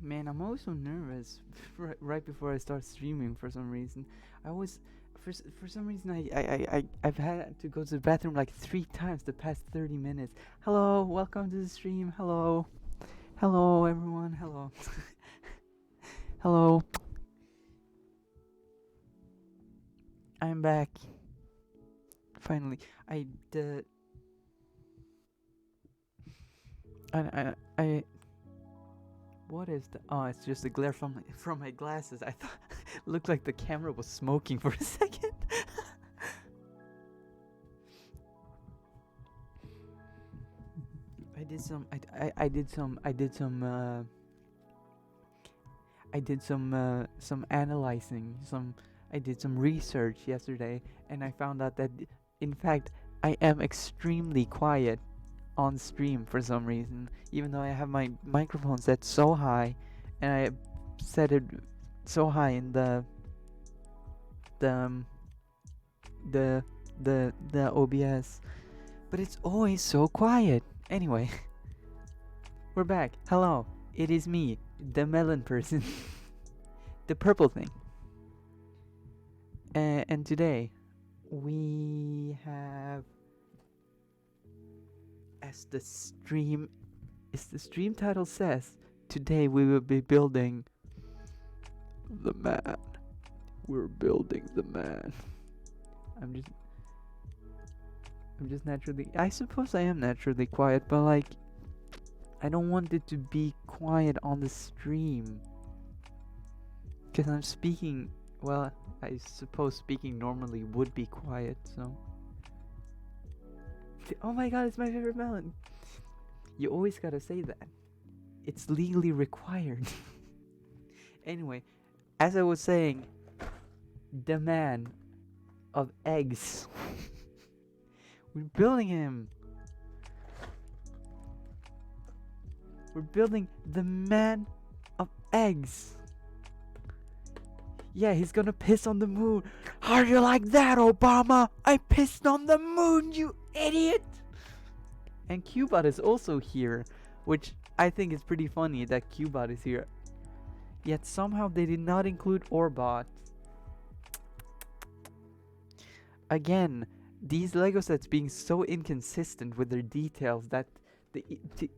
Man, I'm always so nervous right before I start streaming for some reason. I always, for some reason, I've had to go to the bathroom like 3 times the past 30 minutes. Hello, welcome to the stream. Hello. Hello, everyone. Hello. Hello. I'm back. Finally. I what is the? Oh, it's just the glare from my glasses. I thought it looked like the camera was smoking for a second. I did some. I did some. I did some analyzing. I did some research yesterday, and I found out that in fact I am extremely quiet on stream for some reason, even though I have my microphone set so high, and I set it so high in the um, the OBS, but it's always so quiet. Anyway, we're back. Hello, it is me, the melon person, the purple thing, and today we have, as the stream title says, today we will be building the man. We're building the man. I'm just naturally, I suppose I am naturally quiet, but like, I don't want it to be quiet on the stream. Because I'm speaking, well, I suppose speaking normally would be quiet, so. Oh my god, it's my favorite melon. You always gotta say that. It's legally required. Anyway, as I was saying, the man of eggs. We're building him. We're building the man of eggs. Yeah, he's gonna piss on the moon. How do you like that, Obama? I pissed on the moon, you idiot! And Cubot is also here, which I think is pretty funny that Cubot is here. Yet somehow they did not include Orbot. Again, these Lego sets being so inconsistent with their details, that the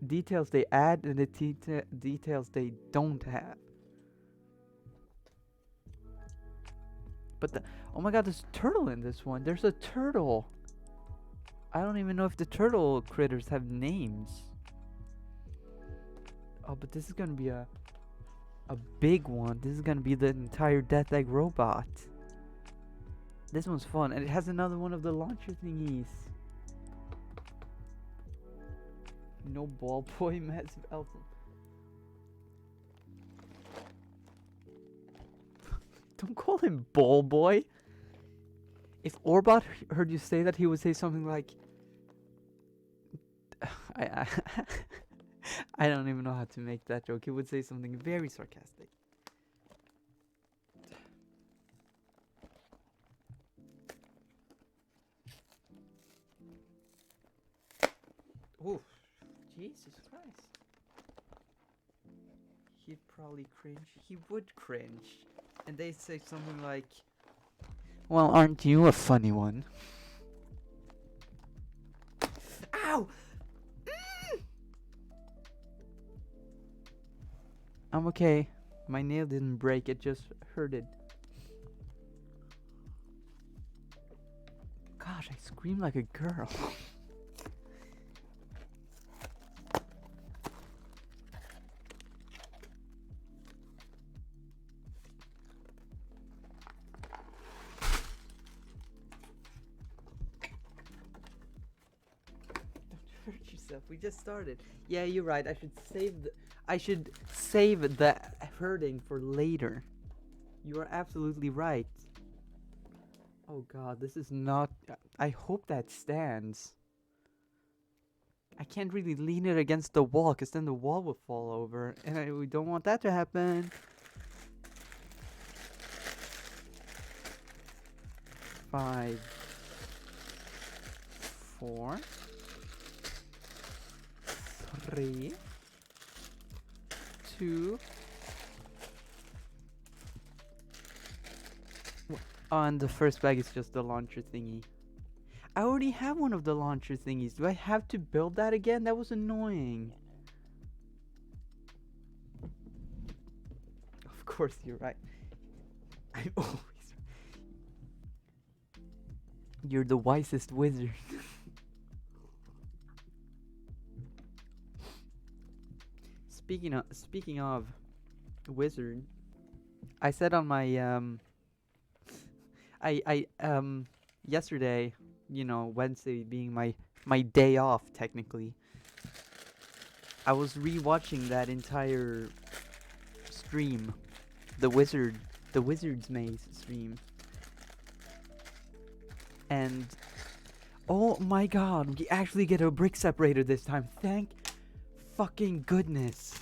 details they add and the details they don't have. But oh my god, there's a turtle in this one. There's a turtle. I don't even know if the turtle critters have names. Oh, but this is gonna be a big one. This is gonna be the entire Death Egg robot. This one's fun, and it has another one of the launcher thingies. No ball boy, massive Elton. Don't call him ball boy. If Orbot heard you say that, he would say something like, I I don't even know how to make that joke. He would say something very sarcastic. Oh, Jesus Christ. He'd probably cringe. He would cringe. And they say something like, well, aren't you a funny one? Ow! I'm okay. My nail didn't break, it just hurted. Gosh, I scream like a girl. Don't hurt yourself. We just started. Yeah, you're right. I should save the hurting for later. You are absolutely right. Oh god, this is not... I hope that stands. I can't really lean it against the wall, because then the wall will fall over, and we don't want that to happen. 5, 4, 3, 2, Oh, and the first bag is just the launcher thingy. I already have one of the launcher thingies. Do I have to build that again? That was annoying. Of course, you're right. I'm always. You're the wisest wizard. Speaking of wizard, I said on my I yesterday, Wednesday being my day off technically, I was rewatching that entire stream, the Wizard's Maze stream, and oh my god, we actually get a brick separator this time. Thank fucking goodness.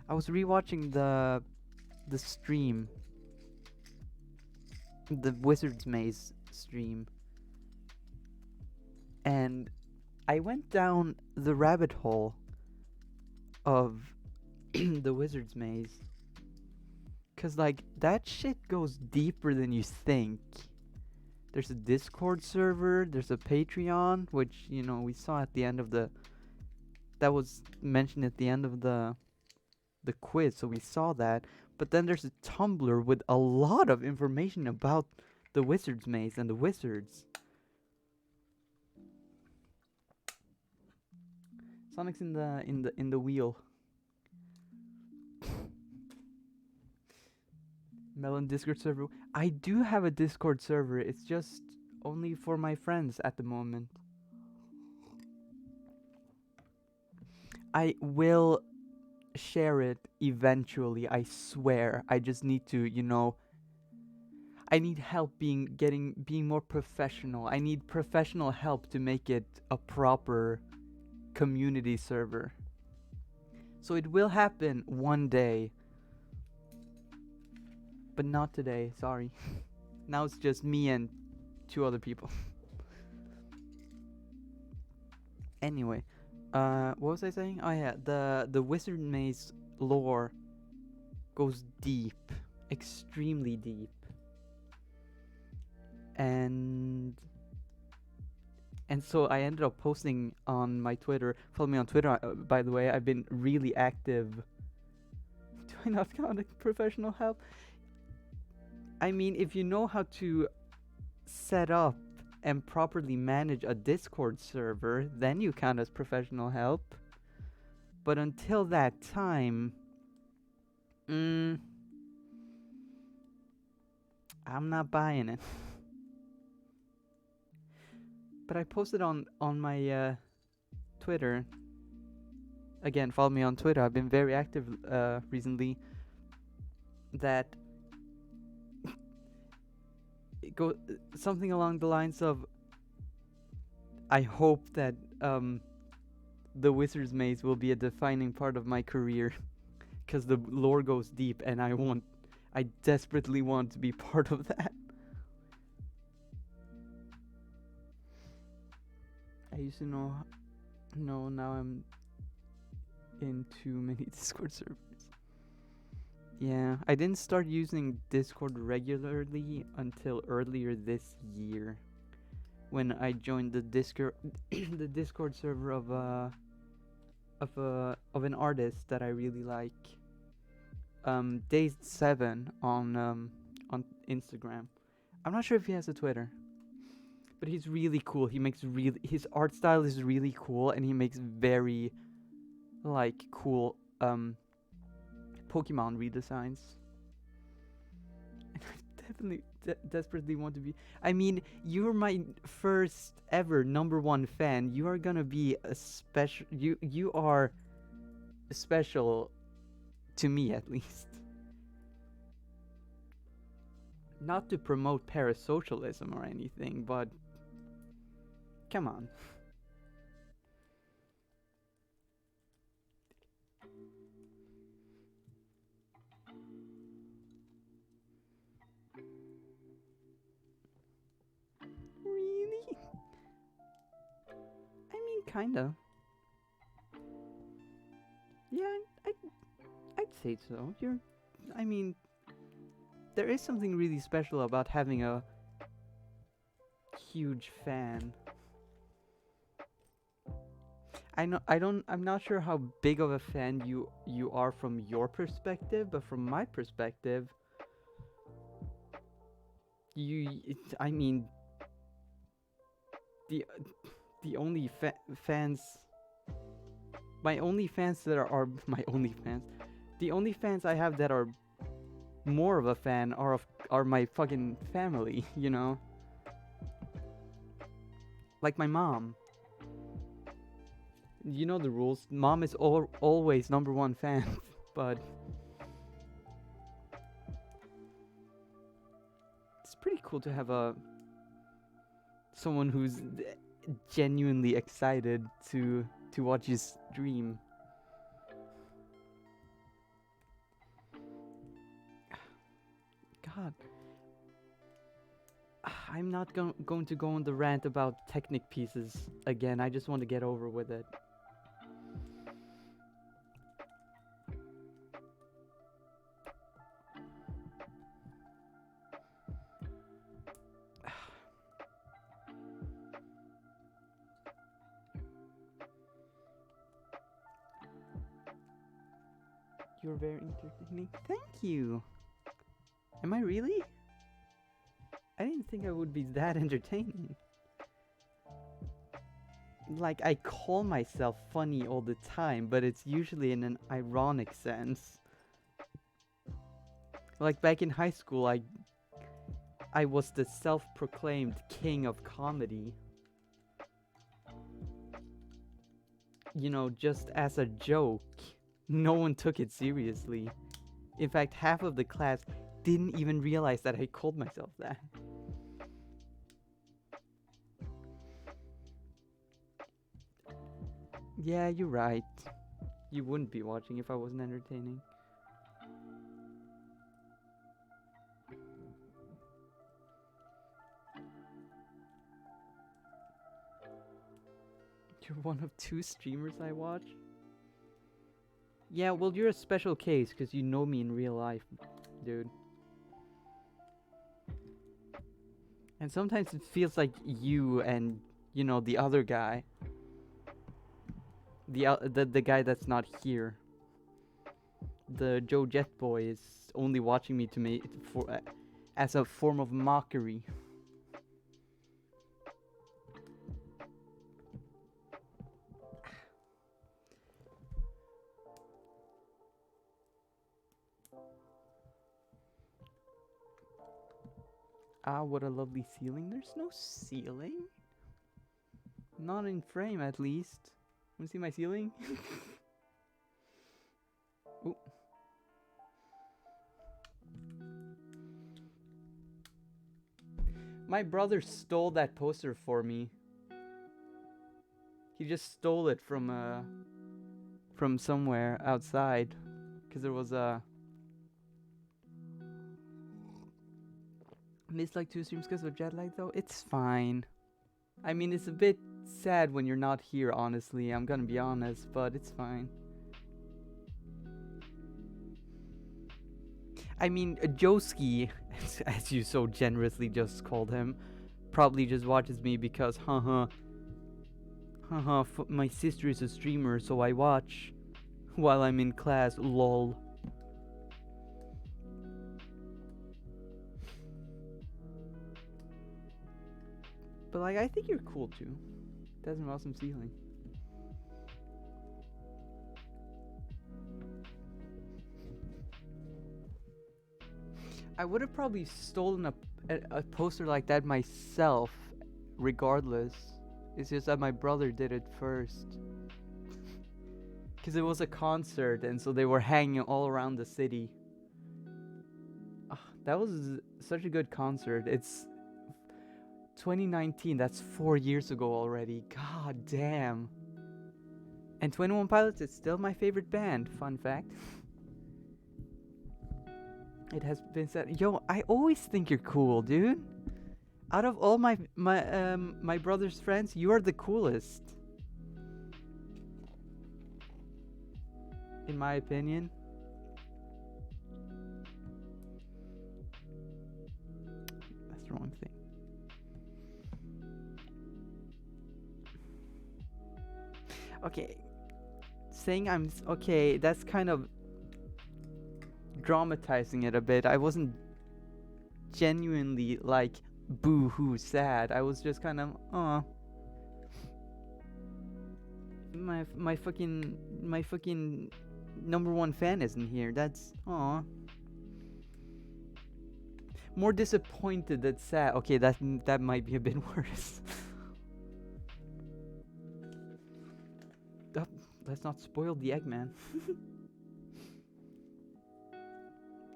I was rewatching the stream, the Wizard's Maze stream, and I went down the rabbit hole of the Wizard's Maze. Cause like that shit goes deeper than you think. There's a Discord server, there's a Patreon, which, we saw at the end of that was mentioned at the end of the quiz, so we saw that. But then there's a Tumblr with a lot of information about the Wizard's Maze and the wizards. Sonic's in the wheel. Melon Discord server. I do have a Discord server. It's just only for my friends at the moment. I will share it eventually, I swear. I just need to, I need help being more professional. I need professional help to make it a proper community server. So it will happen one day. But not today, sorry. Now it's just me and 2 other people. Anyway, what was I saying? Oh yeah, the Wizard Maze lore goes deep, extremely deep. And so I ended up posting on my Twitter. Follow me on Twitter, by the way. I've been really active. Do I not count as professional help? I mean, if you know how to set up and properly manage a Discord server, then you count as professional help. But until that time, I'm not buying it. But I posted on my Twitter. Again, follow me on Twitter. I've been very active recently. That it go something along the lines of, I hope that the Wizard's Maze will be a defining part of my career, because the lore goes deep, and I desperately want to be part of that. I used to know, no, now I'm in too many Discord servers. Yeah, I didn't start using Discord regularly until earlier this year, when I joined the Discord the Discord server of an artist that I really like, Dazed7 on Instagram. I'm not sure if he has a Twitter, but he's really cool. His art style is really cool, and he makes very cool Pokemon redesigns. And I definitely desperately want to be. I mean, you're my first ever #1 fan. You are gonna be a special. You are special to me, at least. Not to promote parasocialism or anything, but come on. Really? I mean, kinda. Yeah, I'd say so. I mean, there is something really special about having a huge fan. I'm not sure how big of a fan you are from your perspective, but from my perspective, I mean, the the only fans, my only fans that are my only fans, the only fans I have that are more of a fan are my fucking family, you know? Like my mom. You know the rules. Mom is always number one fan, but it's pretty cool to have someone who's genuinely excited to watch you stream. God. I'm not going to go on the rant about Technic pieces again. I just want to get over with it. You're very entertaining. Thank you. Am I really? I didn't think I would be that entertaining. Like, I call myself funny all the time, but it's usually in an ironic sense. Like, back in high school, I was the self-proclaimed king of comedy. You know, just as a joke. No one took it seriously. In fact, half of the class didn't even realize that I called myself that. Yeah, you're right. You wouldn't be watching if I wasn't entertaining. You're one of 2 streamers I watch? Yeah, well, you're a special case because you know me in real life, dude. And sometimes it feels like you and, you know, the other guy. The guy that's not here. The Joe Jet boy is only watching me to make as a form of mockery. Ah, what a lovely ceiling. There's no ceiling. Not in frame, at least. Wanna see my ceiling? Ooh. My brother stole that poster for me. He just stole it from somewhere outside, because there was a missed like 2 streams because of jet lag though. It's fine. I mean, it's a bit sad when you're not here, honestly. I'm gonna be honest, but it's fine. I mean, Joski, as you so generously just called him, probably just watches me because, haha, my sister is a streamer, so I watch while I'm in class, lol. But like, I think you're cool too. That's an awesome ceiling. I would have probably stolen a poster like that myself, regardless. It's just that my brother did it first. Because it was a concert, and so they were hanging all around the city. That was such a good concert. It's 2019, that's 4 years ago already. God damn. And 21 Pilots is still my favorite band, fun fact. It has been said. Yo, I always think you're cool, dude. Out of all my brother's friends, you are the coolest. In my opinion. the wrong thing. Okay. Saying okay, that's kind of dramatizing it a bit. I wasn't genuinely like boo-hoo sad. I was just kind of, my fucking #1 fan isn't here. That's more disappointed than sad. Okay, that might be a bit worse. Let's not spoil the Eggman.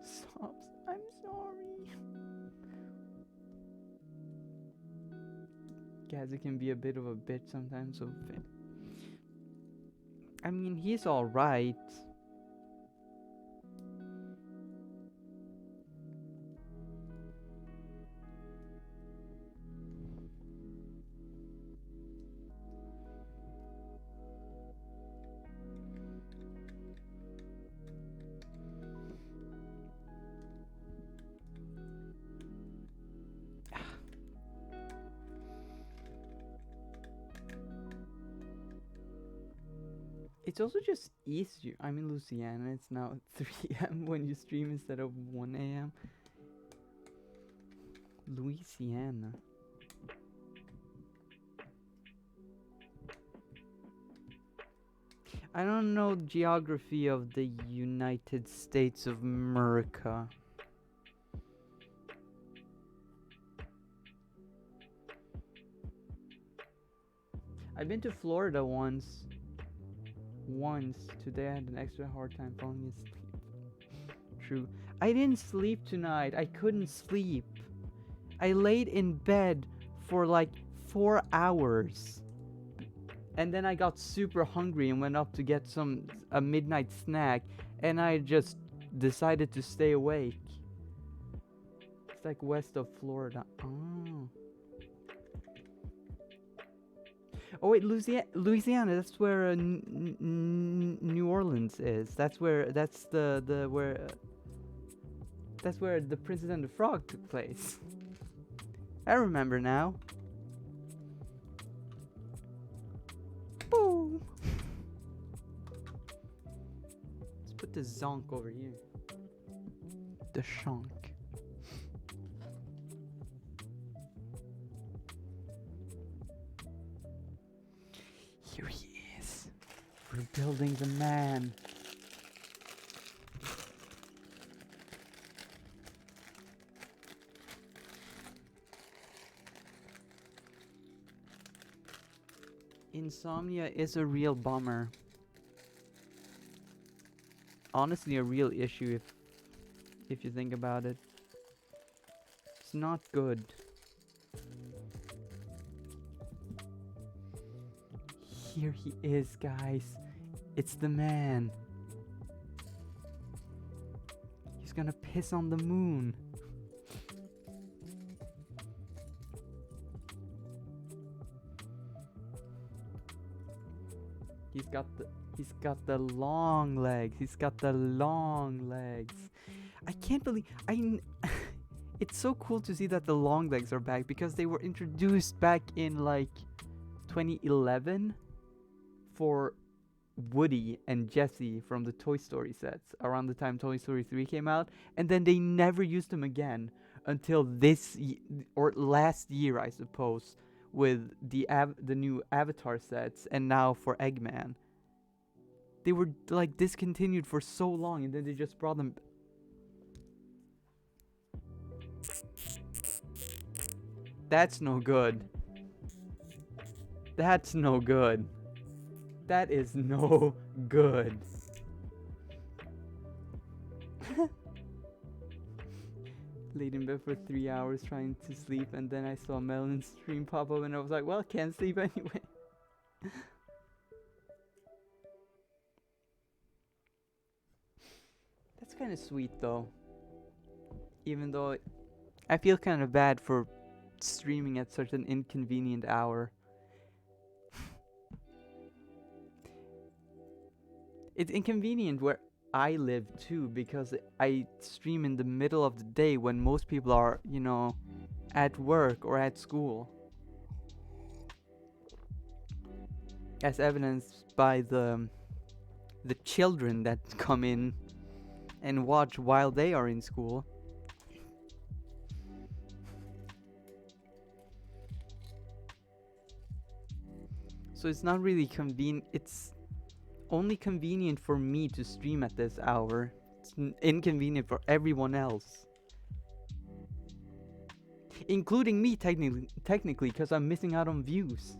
Sobs. I'm sorry. Guys, it can be a bit of a bitch sometimes. So, I mean, he's all right. It's also just easier. I'm in Louisiana. It's now 3 a.m. when you stream instead of 1 a.m. Louisiana. I don't know geography of the United States of America. I've been to Florida once. Today I had an extra hard time falling asleep. True. I didn't sleep tonight. I couldn't sleep. I laid in bed for like 4 hours. And then I got super hungry and went up to get a midnight snack, and I just decided to stay awake. It's like west of Florida. Oh wait, Louisiana. That's where New Orleans is. That's where that's where the Princess and the Frog took place. I remember now. Ooh. Let's put the zonk over here. The shonk. Here he is. Rebuilding the man. Insomnia is a real bummer. Honestly, a real issue if you think about it. It's not good. Here he is, guys. It's the man. He's gonna piss on the moon. He's got the long legs. He's got the long legs. I can't believe it's so cool to see that the long legs are back, because they were introduced back in like 2011 for Woody and Jessie from the Toy Story sets, around the time Toy Story 3 came out, and then they never used them again until or last year, I suppose, with the new Avatar sets, and now for Eggman. They were like discontinued for so long, and then they just brought them. That's no good. That's no good. That is no good. Laid in bed for 3 hours trying to sleep, and then I saw Melon's stream pop up, and I was like, well, can't sleep anyway. That's kind of sweet, though. Even though I feel kind of bad for streaming at such an inconvenient hour. It's inconvenient where I live too, because I stream in the middle of the day when most people are, at work or at school, as evidenced by the children that come in and watch while they are in school. So it's not really convenient. It's only convenient for me to stream at this hour. It's inconvenient for everyone else, including me technically, because I'm missing out on views.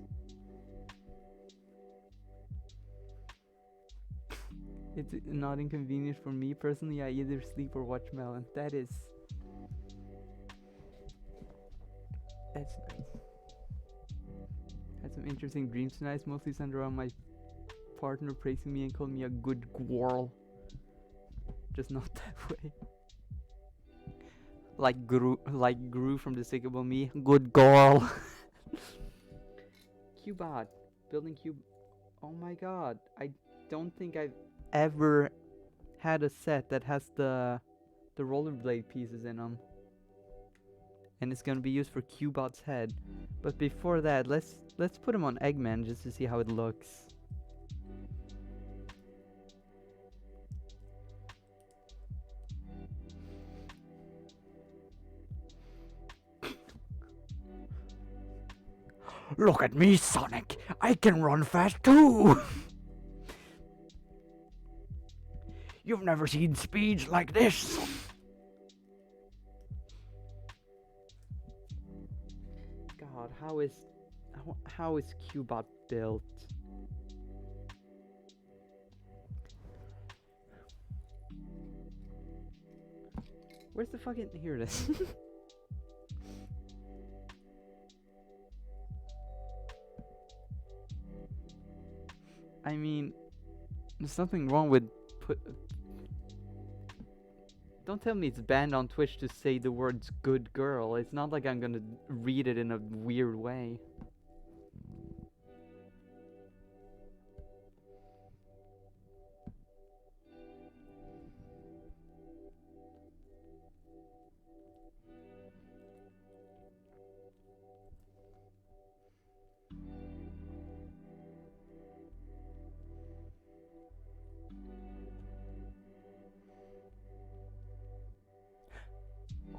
It's not inconvenient for me personally. I either sleep or watch Melon. That's nice. Had some interesting dreams tonight, mostly centered around my partner praising me and calling me a good girl. Just not that way. Like Gru from Despicable Me. Good girl. Cubot. Building cube. Oh my god. I don't think I've ever had a set that has the rollerblade pieces in them. And it's gonna be used for Cubot's head. But before that, let's put him on Eggman just to see how it looks. Look at me, Sonic! I can run fast too! You've never seen speeds like this! God, how is Cubot built? Where's the fucking... Here it is. I mean, there's nothing wrong with Don't tell me it's banned on Twitch to say the words good girl. It's not like I'm gonna read it in a weird way.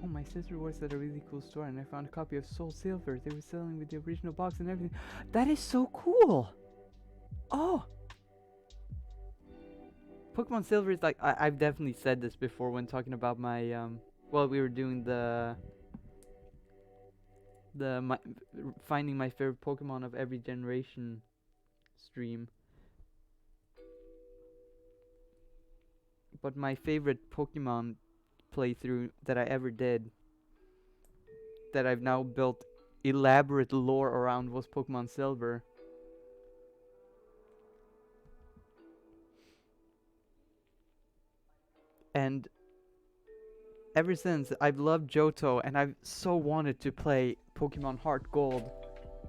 Oh, my sister works at a really cool store and I found a copy of Soul Silver. They were selling with the original box and everything. That is so cool! Oh! Pokemon Silver is like... I've definitely said this before when talking about my... Well, we were doing finding my favorite Pokemon of every generation stream. But my favorite Pokemon playthrough that I ever did, that I've now built elaborate lore around, was Pokemon Silver. And ever since, I've loved Johto, and I've so wanted to play Pokemon Heart Gold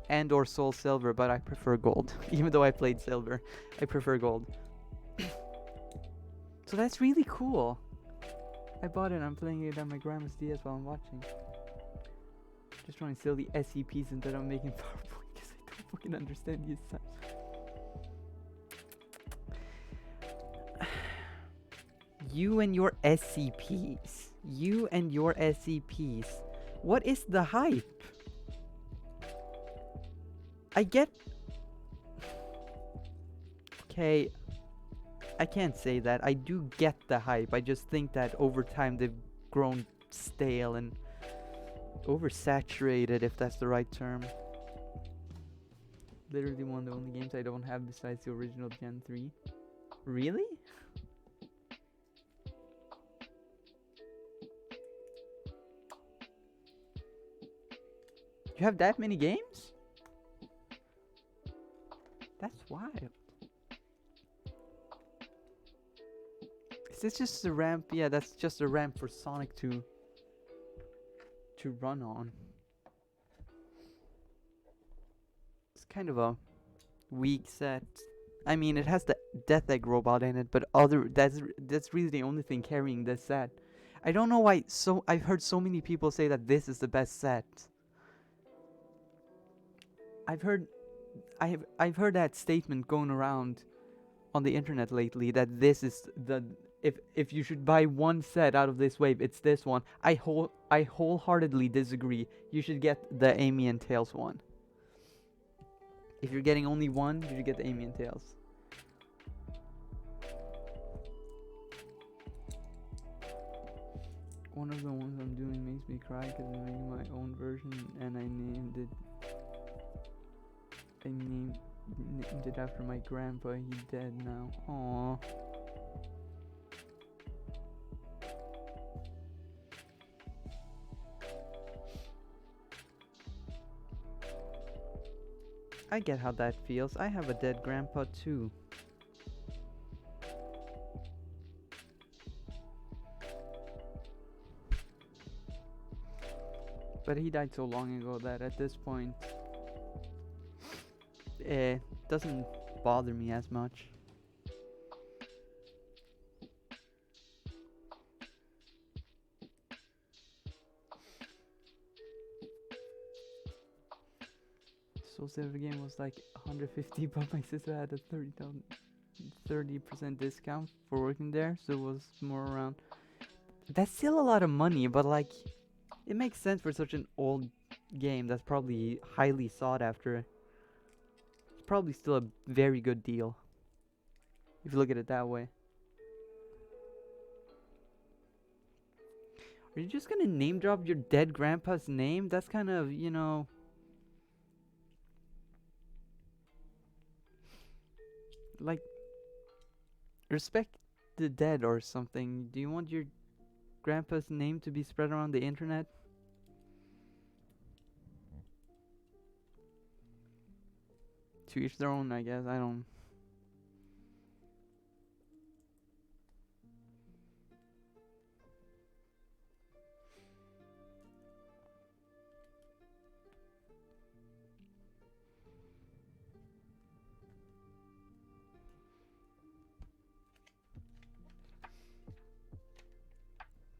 and or Soul Silver, but I prefer Gold. Even though I played Silver, I prefer Gold. So that's really cool. I bought it, I'm playing it on my grandma's DS while I'm watching. Just trying to sell the SCPs instead of making PowerPoint because I don't fucking understand these types. You and your SCPs. You and your SCPs. What is the hype? I get... Okay, I can't say that. I do get the hype. I just think that over time they've grown stale and oversaturated, if that's the right term. Literally one of the only games I don't have besides the original Gen 3. Really? You have that many games? That's wild. Is this just a ramp? Yeah, that's just a ramp for Sonic to run on. It's kind of a weak set. I mean, it has the Death Egg robot in it, but that's really the only thing carrying this set. I don't know why. I've heard so many people say that this is the best set. I've heard I've heard that statement going around on the internet lately that this is the if you should buy one set out of this wave, it's this one. I wholeheartedly disagree. You should get the Amy and Tails one. If you're getting only one, you should get the Amy and Tails. One of the ones I'm doing makes me cry because I'm making my own version and I named it after my grandpa. He's dead now. Aww. I get how that feels. I have a dead grandpa too. But he died so long ago that at this point, it doesn't bother me as much. Soul Silver game was like 150, but my sister had a 30% discount for working there, so it was more around. That's still a lot of money, but like, it makes sense for such an old game that's probably highly sought after. It's probably still a very good deal, if you look at it that way. Are you just gonna name drop your dead grandpa's name? That's kind of, you know... like, respect the dead or something. Do you want your grandpa's name to be spread around the internet? To each their own, I guess. I don't...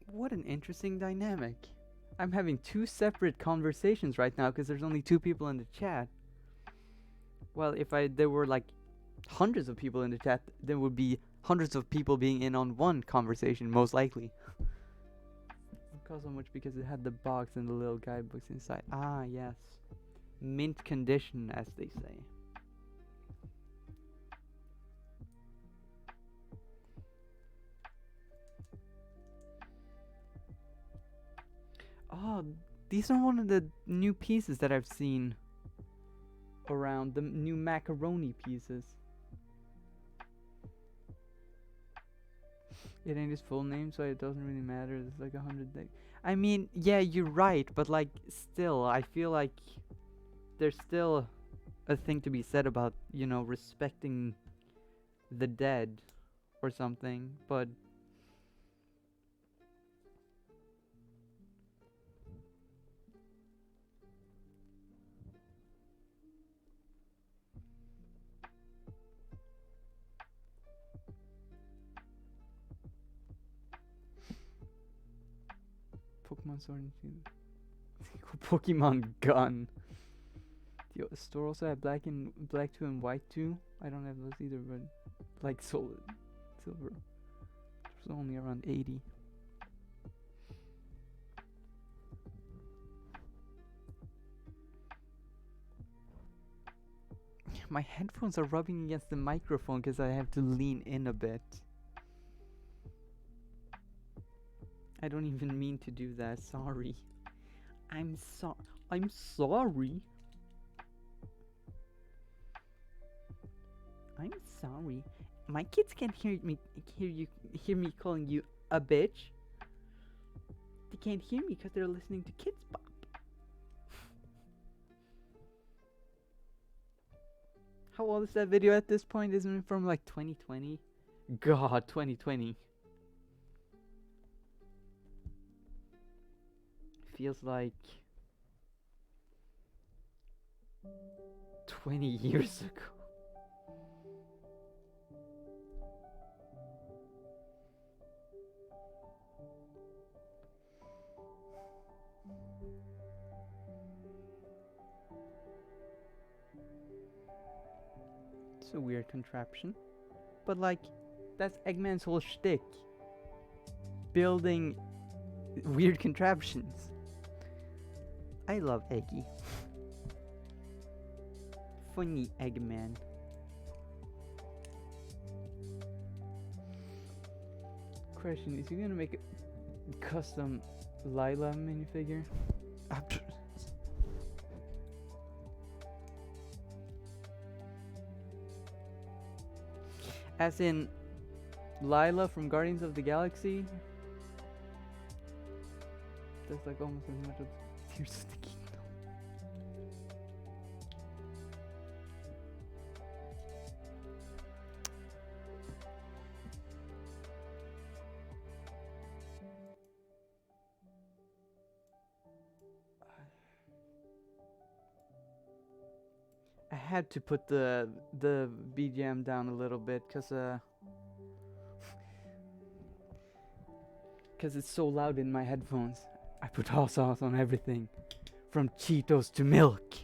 What an interesting dynamic. I'm having two separate conversations right now because there's only two people in the chat. Well, if there were like hundreds of people in the chat, there would be hundreds of people being in on one conversation, most likely. It cost so much because it had the box and the little guidebooks inside. Ah, yes. Mint condition, as they say. Oh, these are one of the new pieces that I've seen around, the new macaroni pieces. It ain't his full name, so it doesn't really matter. It's like 100 days. I mean, yeah, you're right, but like, still, I feel like there's still a thing to be said about, you know, respecting the dead or something, but... Pokemon Sword and Shield. Pokemon Gun. The store also had black 2 and white 2. I don't have those either, but like solid silver. It's only around 80. My headphones are rubbing against the microphone because I have to lean in a bit. I don't even mean to do that. Sorry. I'm sorry. I'm sorry. My kids can't hear me calling you a bitch. They can't hear me because they're listening to Kids Bop. How old is that video at this point? Isn't it from like 2020? God, 2020. Feels like 20 years ago. It's a weird contraption. But like, that's Eggman's whole shtick. Building weird contraptions. I love Eggy. Funny Eggman. Question, is he gonna make a custom Lila minifigure? As in Lila from Guardians of the Galaxy? That's like almost as much as Tears of the Kingdom. I had to put the BGM down a little bit because it's so loud in my headphones. I put hot sauce on everything, from Cheetos to milk.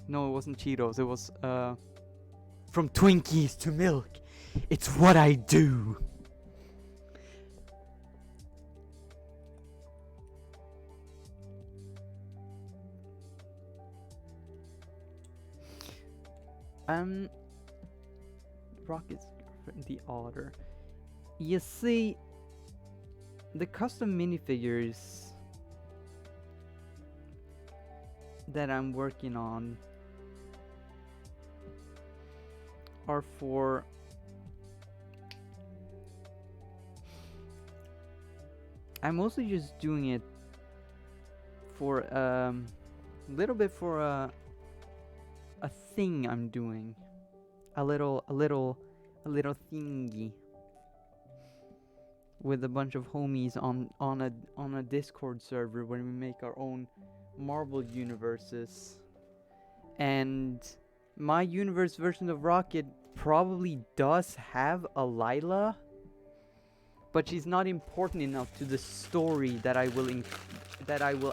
No, it wasn't Cheetos. It was from Twinkies to milk. It's what I do. Rocket's girlfriend, the otter. You see, the custom minifigures that I'm working on are for I'm mostly just doing it for little bit for a thing I'm doing, a little thingy with a bunch of homies on a Discord server where we make our own Marvel universes. And my universe version of Rocket probably does have a Lila, but she's not important enough to the story that I will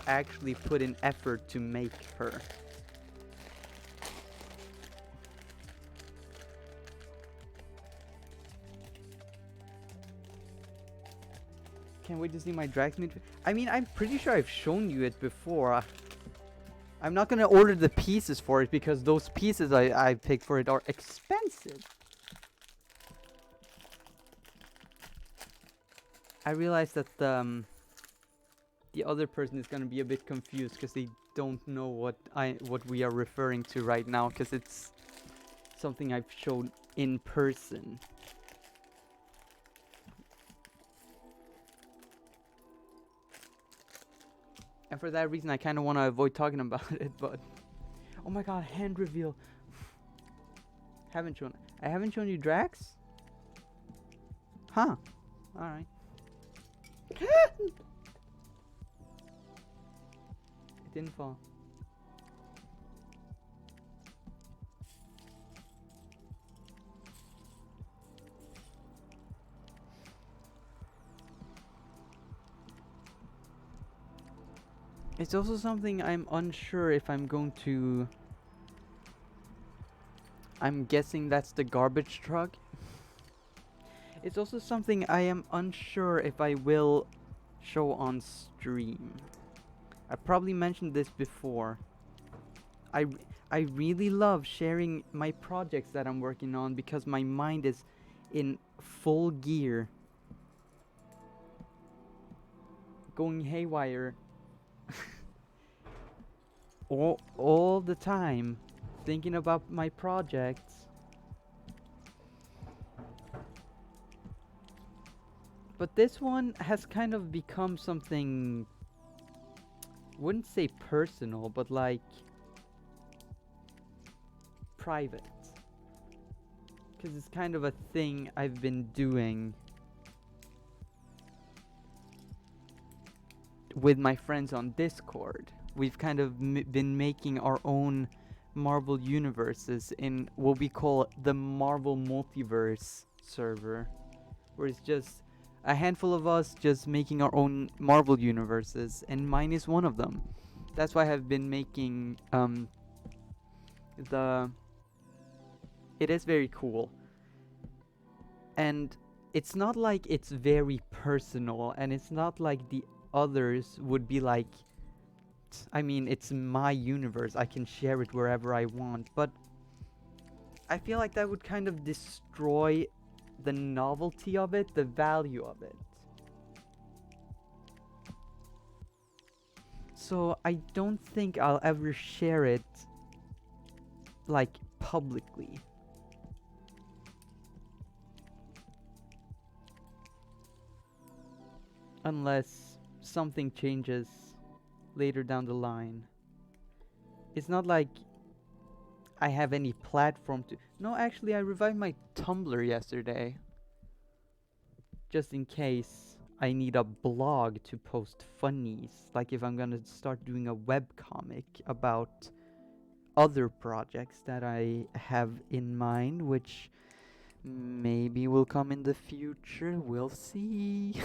actually put in effort to make her. Can't wait to see my Drax mid. I mean, I'm pretty sure I've shown you it before. I'm not gonna order the pieces for it because those pieces I picked for it are expensive. I realize that the other person is gonna be a bit confused because they don't know what we are referring to right now, because it's something I've shown in person. And for that reason, I kind of want to avoid talking about it, but... Oh my god, hand reveal. I haven't shown you Drax? Huh. Alright. It didn't fall. It's also something I'm unsure if I'm going to... I'm guessing that's the garbage truck. It's also something I am unsure if I will show on stream. I probably mentioned this before. I really love sharing my projects that I'm working on because my mind is in full gear. Going haywire. all the time, thinking about my projects. But this one has kind of become something, wouldn't say personal, but like private. Because it's kind of a thing I've been doing with my friends on Discord. We've kind of been making our own Marvel universes in what we call the Marvel Multiverse server, where it's just a handful of us just making our own Marvel universes, and mine is one of them. That's why I've been making the It is very cool. And it's not like it's very personal, and it's not like the others would be like, I mean, it's my universe, I can share it wherever I want, but I feel like that would kind of destroy the novelty of it, the value of it. So I don't think I'll ever share it, like, publicly. Unless something changes later down the line. It's not like I have any platform to... No, actually, I revived my Tumblr yesterday. Just in case I need a blog to post funnies. Like if I'm gonna start doing a webcomic about other projects that I have in mind, which maybe will come in the future. We'll see.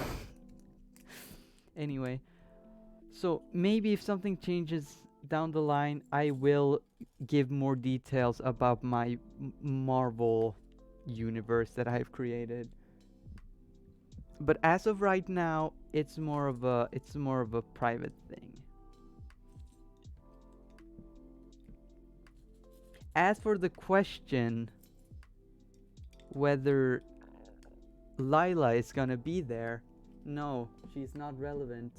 Anyway, so maybe if something changes down the line, I will give more details about my Marvel universe that I've created. But as of right now, it's more of a private thing. As for the question whether Lila is gonna be there, no, she's not relevant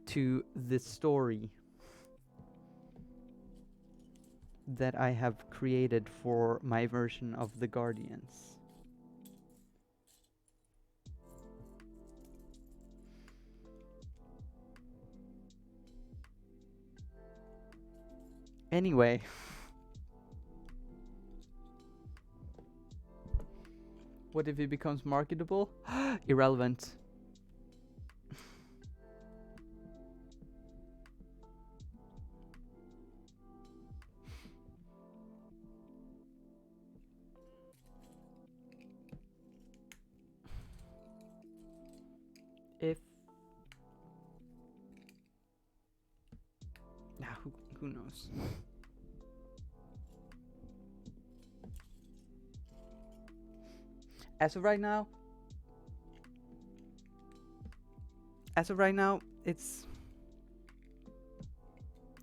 to the story that I have created for my version of the Guardians. Anyway. What if it becomes marketable? Irrelevant. If... Nah, who knows? As of right now, it's...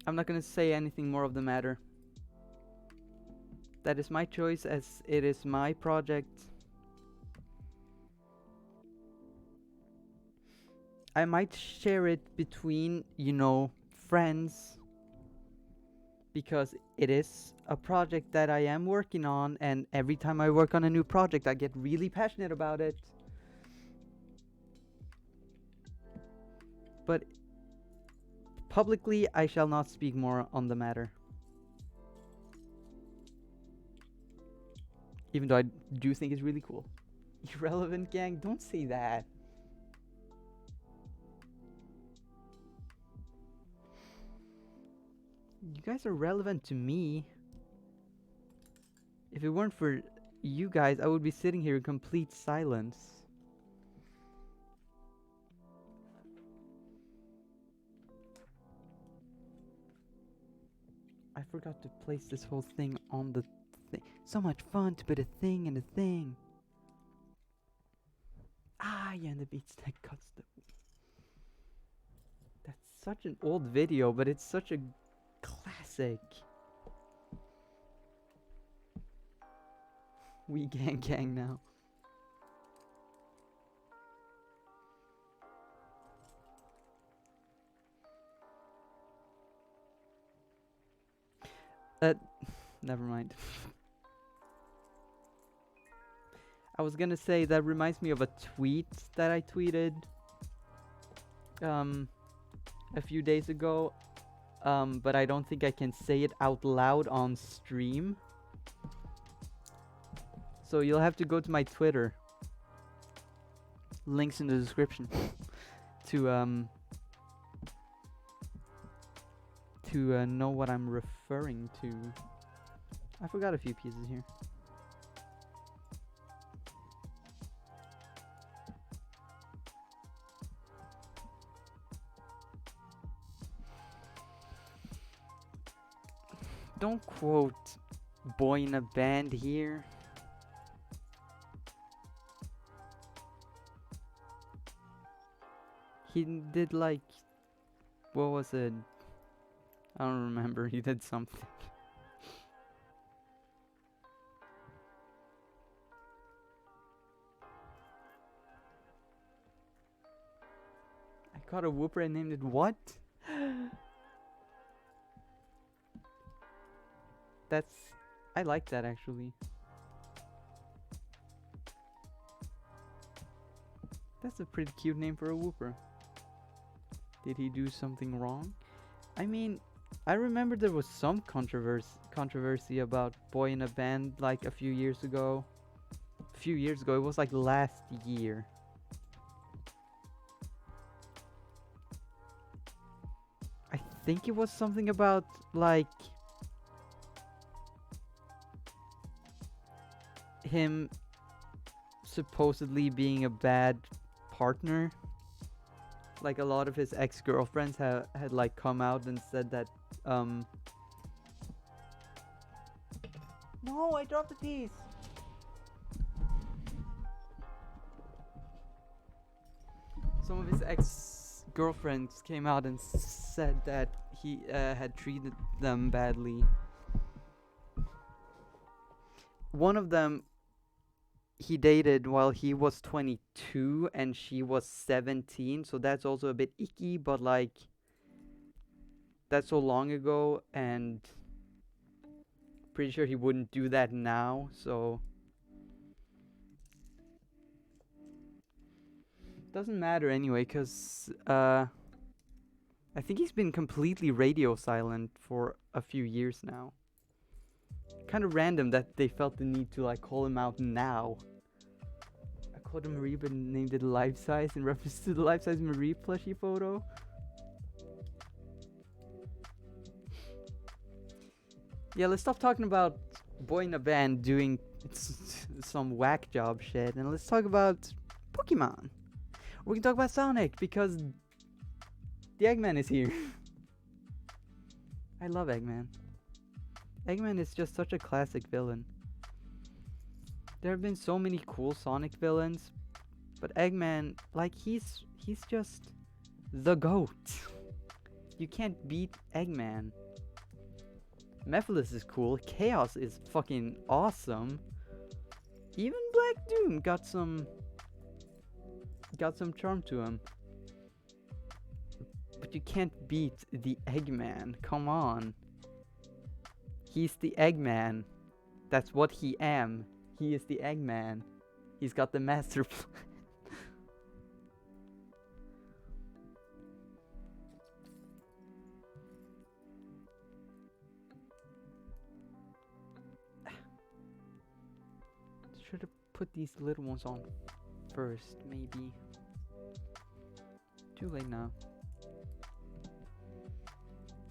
I'm not gonna say anything more of the matter. That is my choice, as it is my project. I might share it between, you know, friends, because it is a project that I am working on, and every time I work on a new project I get really passionate about it. But publicly I shall not speak more on the matter. Even though I do think it's really cool. Irrelevant gang, don't say that. You guys are relevant to me. If it weren't for you guys, I would be sitting here in complete silence. I forgot to place this whole thing on the thing. So much fun to put a thing in a thing. Ah, yeah, and the Beatsteak custom. That's such an old video, but it's such a classic. We gang now. Never mind. I was gonna say that reminds me of a tweet that I tweeted a few days ago, but I don't think I can say it out loud on stream. So you'll have to go to my Twitter. Links in the description. to know what I'm referring to. I forgot a few pieces here. Don't quote Boy in a Band here. He did like, what was it? I don't remember. He did something. I caught a whooper and named it what? That's, I like that actually. That's a pretty cute name for a whooper. Did he do something wrong? I mean, I remember there was some controversy about Boy in a Band like a few years ago. It was like last year. I think it was something about like him supposedly being a bad partner. Like a lot of his ex-girlfriends had like come out and said that no, I dropped the piece. Some of his ex-girlfriends came out and said that he had treated them badly. One of them he dated while he was 22 and she was 17, so that's also a bit icky, but like that's so long ago and pretty sure he wouldn't do that now, so doesn't matter anyway, cause I think he's been completely radio silent for a few years now. Kind of random that they felt the need to like call him out now. I called him Marie but named it Life Size in reference to the Life Size Marie plushie photo. Yeah, let's stop talking about Boy in a Band doing some whack job shit and let's talk about Pokemon. We can talk about Sonic because the Eggman is here. I love Eggman. Eggman is just such a classic villain. There have been so many cool Sonic villains, but Eggman, like he's just the GOAT. You can't beat Eggman. Mephiles is cool, Chaos is fucking awesome. Even Black Doom got some charm to him. But you can't beat the Eggman, come on. He's the Eggman. That's what he am. He is the Eggman. He's got the master plan. Should have put these little ones on first, maybe. Too late now.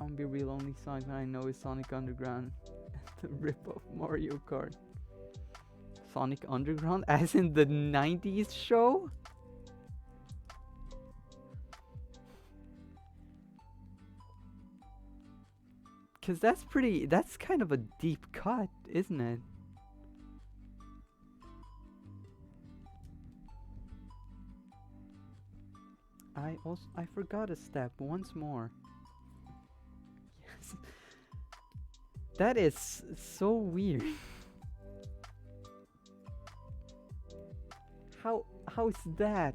I'm gonna be real, only Sonic I know is Sonic Underground. The rip-off Mario Kart. Sonic Underground? As in the 90s show? Cause that's kind of a deep cut, isn't it? I forgot a step once more. Yes. That is so weird. How is that?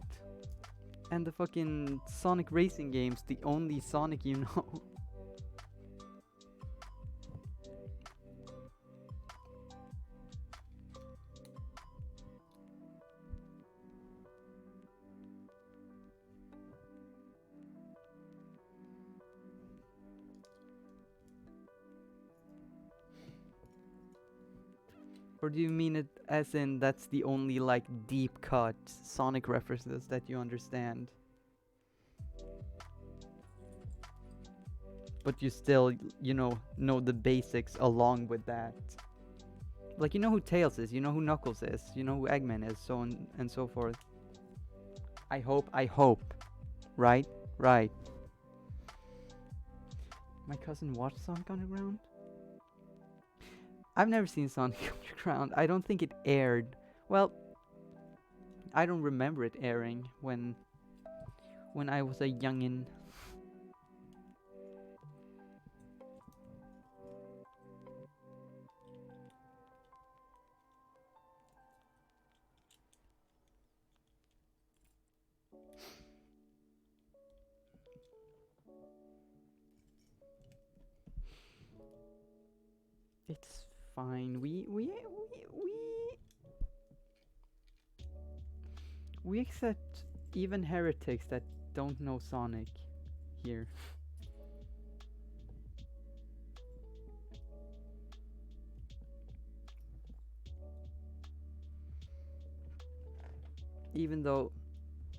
And the fucking Sonic racing games the only Sonic you know? Or do you mean it as in that's the only like deep cut Sonic references that you understand? But you still, you know the basics along with that. Like you know who Tails is, you know who Knuckles is, you know who Eggman is, so on and so forth. I hope. Right? Right. My cousin watched Sonic Underground? I've never seen Sonic Underground. I don't think it aired. Well, I don't remember it airing when when I was a youngin. It's fine. We accept even heretics that don't know Sonic here. Even though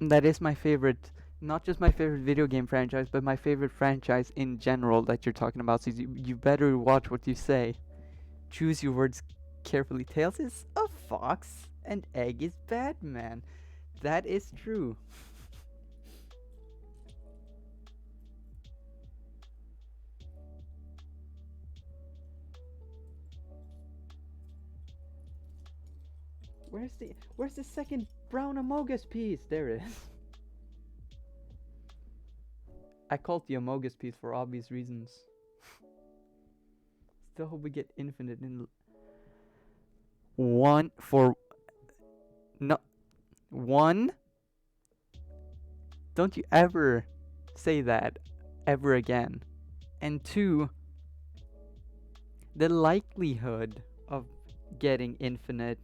that is my favorite, not just my favorite video game franchise, but my favorite franchise in general that you're talking about. So you better watch what you say. Choose your words carefully. Tails is a fox, and Egg is Batman. That is true. Where's the second brown Amogus piece? There it is. I called the Amogus piece for obvious reasons. Still hope we get infinite in one for no one. Don't you ever say that ever again. And two, the likelihood of getting infinite,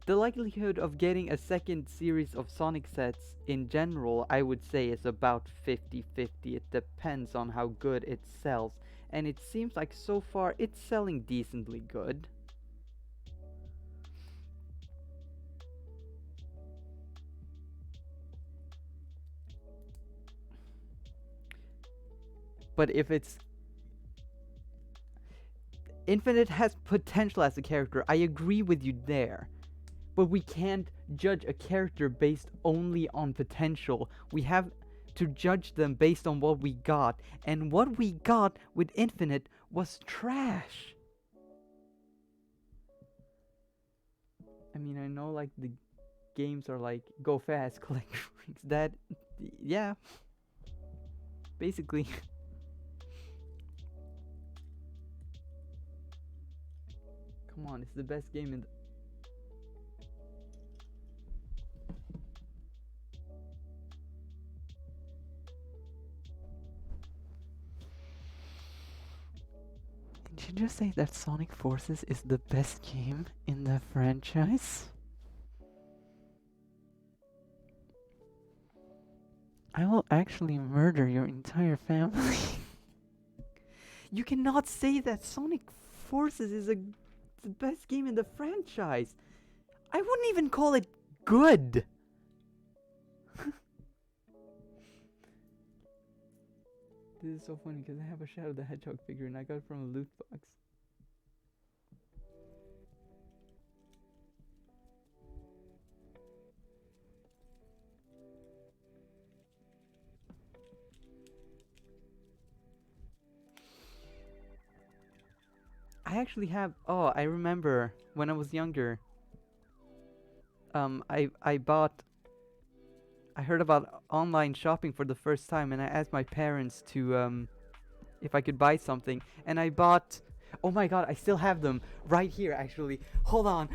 the likelihood of getting a second series of Sonic sets in general, I would say is about 50-50. It depends on how good it sells. And it seems like so far it's selling decently good. But if it's Infinite has potential as a character, I agree with you there. But we can't judge a character based only on potential. We have to judge them based on what we got. And what we got with Infinite was trash. I mean, I know like the games are like go fast, collect rings. That, yeah. Basically. Come on, it's the best game in the... Did you just say that Sonic Forces is the best game in the franchise? I will actually murder your entire family. You cannot say that Sonic Forces is the best game in the franchise. I wouldn't even call it good. This is so funny because I have a Shadow the Hedgehog figure and I got it from a loot box. I actually have... Oh, I remember when I was younger. I bought... I heard about online shopping for the first time and I asked my parents to, if I could buy something. And I bought... Oh my god, I still have them right here actually. Hold on.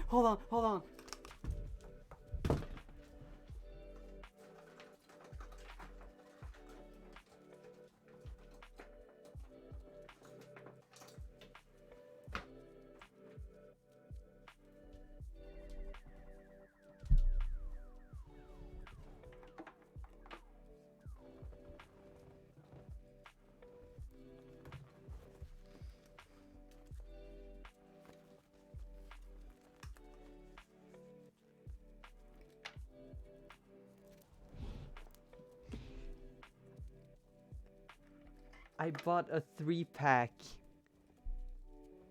I bought a 3-pack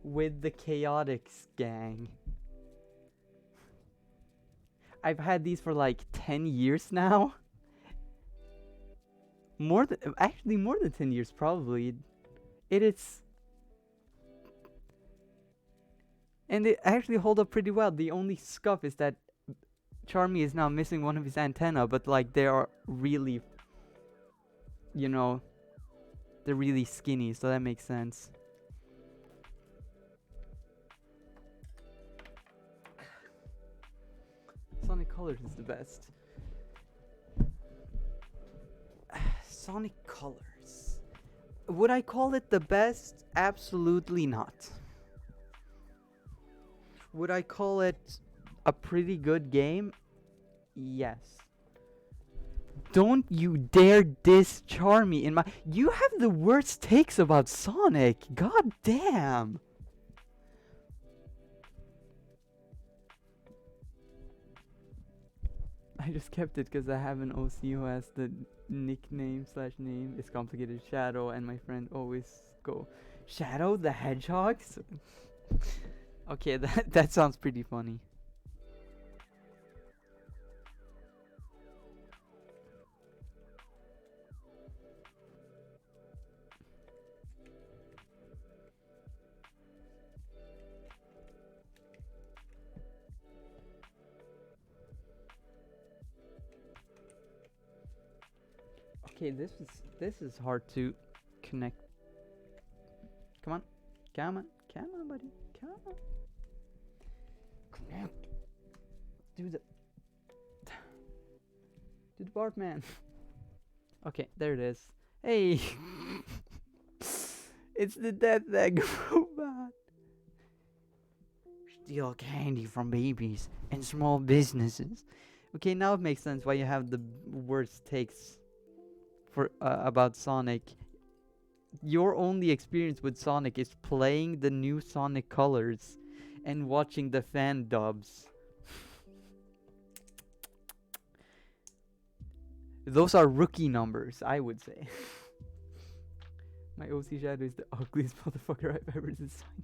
with the Chaotix gang. I've had these for like 10 years now. Actually more than 10 years probably. It is... And they actually hold up pretty well. The only scuff is that Charmy is now missing one of his antenna, but like they are really you know, they're really skinny, so that makes sense. Sonic Colors is the best. Sonic Colors. Would I call it the best? Absolutely not. Would I call it a pretty good game? Yes. Don't you dare discharge me in my... You have the worst takes about Sonic. God damn. I just kept it because I have an OC who has the nickname/name is complicated Shadow, and my friend always go, Shadow the Hedgehog? Okay, that sounds pretty funny. Okay, this is hard to connect. Come on, buddy, come on. Connect. Do the Bartman. Okay, there it is. Hey, it's the Death Egg robot. Steal candy from babies and small businesses. Okay, now it makes sense why you have the worst takes for about Sonic. Your only experience with Sonic is playing the new Sonic Colors and watching the fan dubs. Those are rookie numbers, I would say. My OC Shadow is the ugliest motherfucker I've ever designed.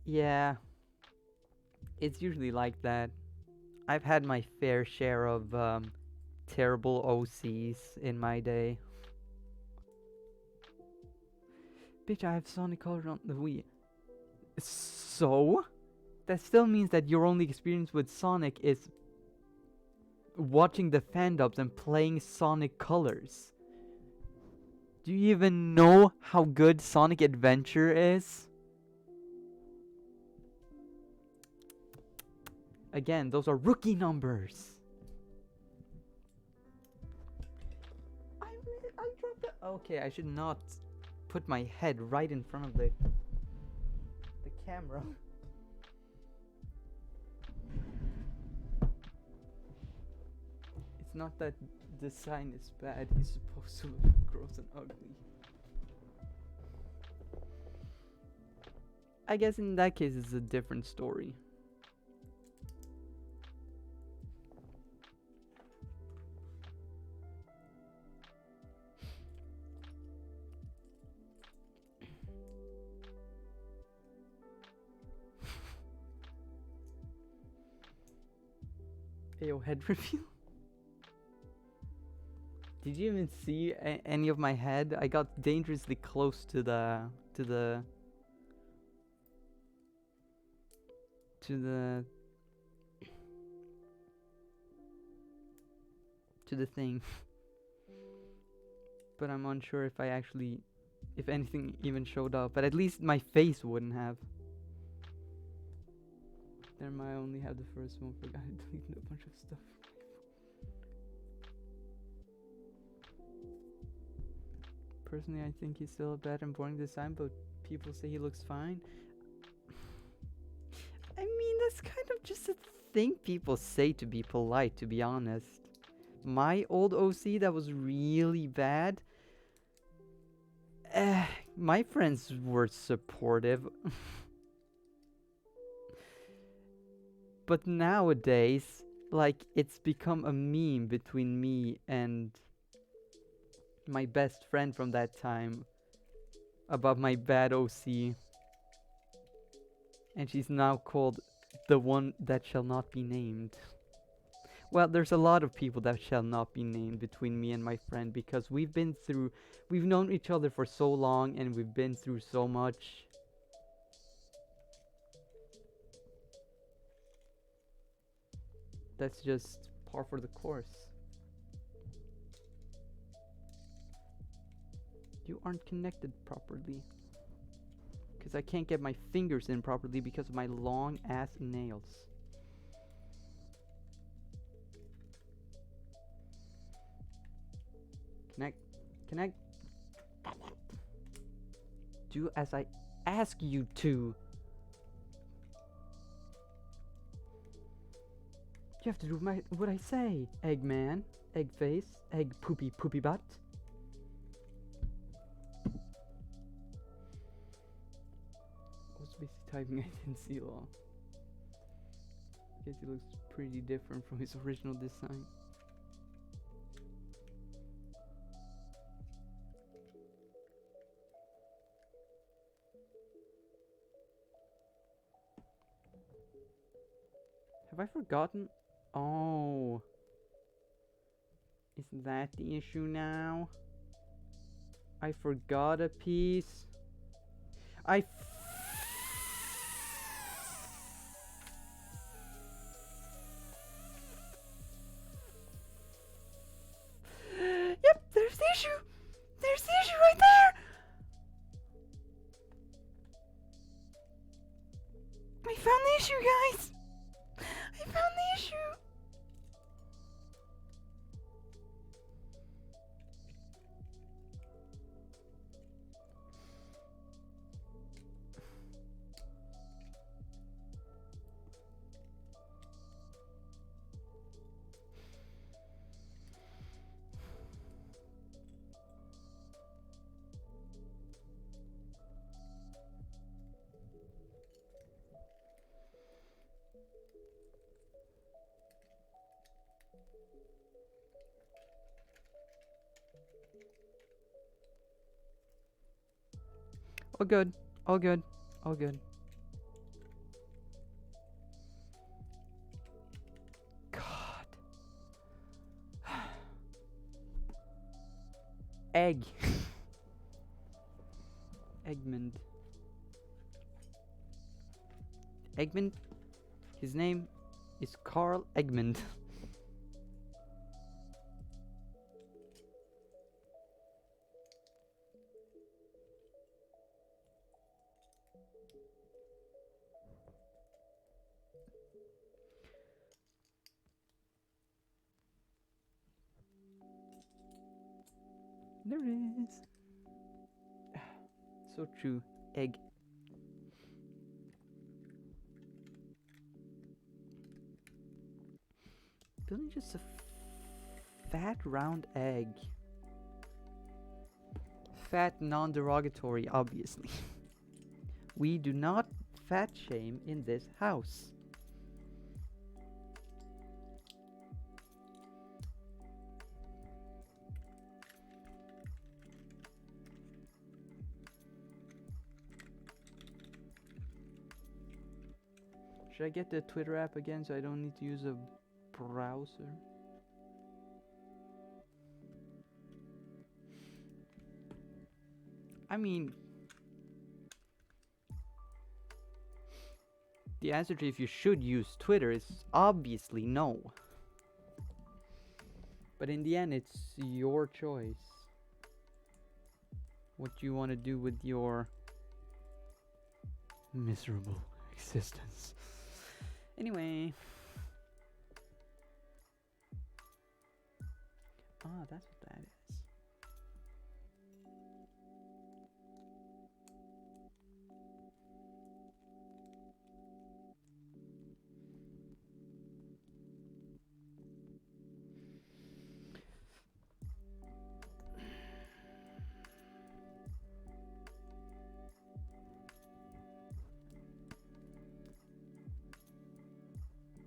Yeah, it's usually like that. I've had my fair share of terrible OCs in my day. Bitch, I have Sonic Colors on the Wii. So? That still means that your only experience with Sonic is watching the fan dubs and playing Sonic Colors. Do you even know how good Sonic Adventure is? Again, those are rookie numbers. I dropped it. Okay, I should not put my head right in front of the camera. It's not that the sign is bad, he's supposed to look gross and ugly. I guess in that case it's a different story. Ayo, head reveal? Did you even see any of my head? I got dangerously close to the thing. But I'm unsure if if anything even showed up. But at least my face wouldn't have. Then I only have the first one. Forgot to delete a bunch of stuff. Personally, I think he's still a bad and boring design, but people say he looks fine. I mean, that's kind of just a thing people say to be polite, to be honest. My old OC that was really bad, my friends were supportive. But nowadays, like, it's become a meme between me and my best friend from that time about my bad OC. And she's now called the one that shall not be named. Well, there's a lot of people that shall not be named between me and my friend, because we've known each other for so long and we've been through so much. That's just par for the course. You aren't connected properly. Because I can't get my fingers in properly because of my long ass nails. Connect. Connect. Do as I ask you to. You have to do what I say. Eggman. Egg face. Egg poopy poopy butt. I was busy typing, I didn't see all. I guess he looks pretty different from his original design. Have I forgotten? Oh. Is that the issue now? I forgot a piece. Yep, there's the issue. There's the issue right there. I found the issue, guys. I found the issue. All good. All good. All good. God. Egg. Eggman. Eggman? His name is Carl Eggman. There is. So true. Egg. Building just a fat round egg. Fat non-derogatory, obviously. We do not fat shame in this house. Should I get the Twitter app again so I don't need to use a browser? I mean, the answer to if you should use Twitter is obviously no. But in the end, it's your choice. What you want to do with your miserable existence. Anyway. Ah, that's what that is.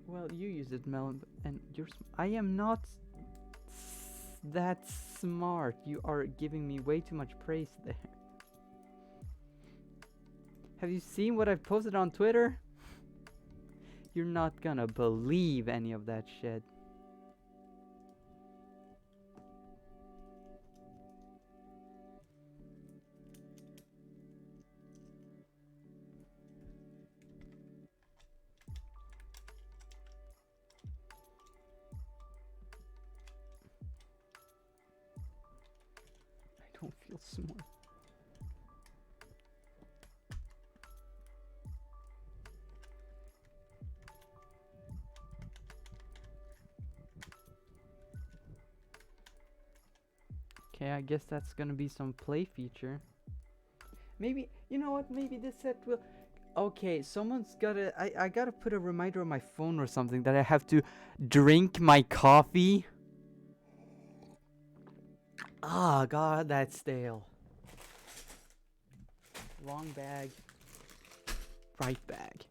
Well, you use it, Mel, and I am not that smart. You are giving me way too much praise there. Have you seen what I've posted on Twitter? You're not gonna believe any of that shit. don't feel smart. Okay, I guess that's gonna be some play feature. Maybe, you know what, maybe this set will... Okay, someone's gotta... I gotta put a reminder on my phone or something that I have to drink my coffee. Ah, God, that's stale. Wrong bag. Right bag.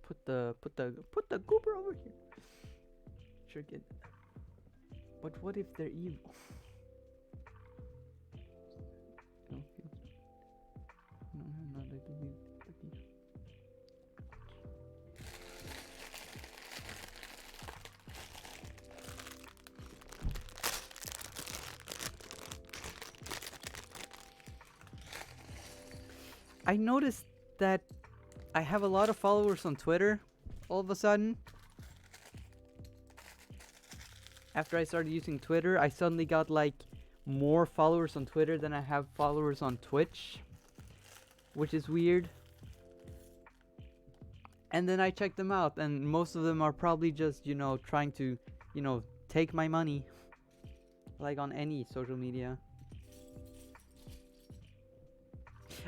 Put the goober over here. Sure, get... But what if they're evil? Don't feel... No, I believe. I noticed that I have a lot of followers on Twitter all of a sudden. After I started using Twitter, I suddenly got like more followers on Twitter than I have followers on Twitch, which is weird. And then I checked them out, and most of them are probably just, you know, trying to, you know, take my money, like on any social media.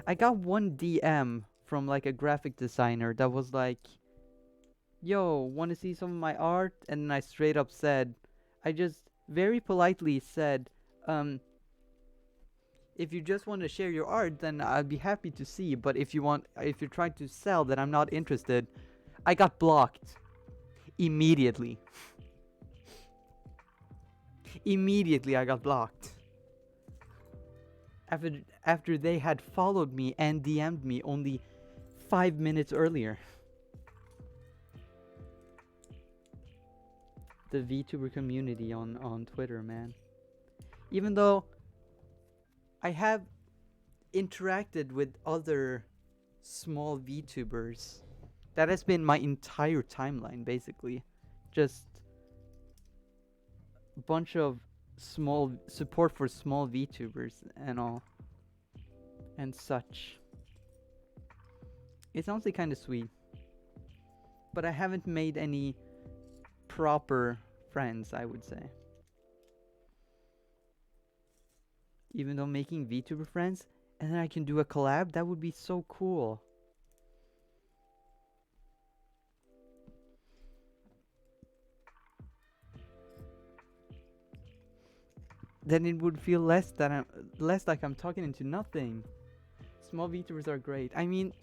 I got one DM from like a graphic designer that was like, yo, want to see some of my art? And then I straight up said, I just very politely said, if you just want to share your art, then I'd be happy to see. But if you're trying to sell, then I'm not interested. I got blocked immediately. Immediately I got blocked. After they had followed me and DM'd me only 5 minutes earlier. The VTuber community on Twitter, man. Even though I have interacted with other small VTubers, that has been my entire timeline, basically. Just a bunch of small support for small VTubers and all and such. It's honestly kind of sweet, but I haven't made any proper friends, I would say. Even though making VTuber friends and then I can do a collab, that would be so cool. Then it would feel less like I'm talking into nothing. Small VTubers are great. I mean,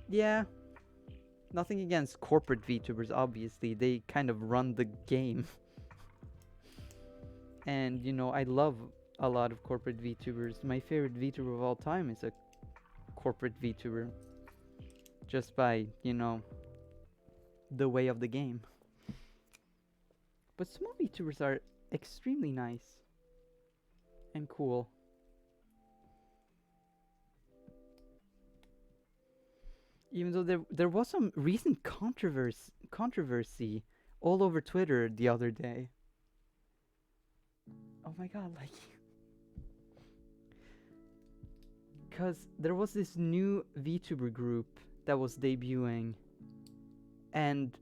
yeah, nothing against corporate VTubers, obviously. They kind of run the game. And, you know, I love a lot of corporate VTubers. My favorite VTuber of all time is a corporate VTuber. Just by, you know, the way of the game. But small VTubers are extremely nice and cool. Even though there was some recent controversy all over Twitter the other day. Oh my god, like, because there was this new VTuber group that was debuting, and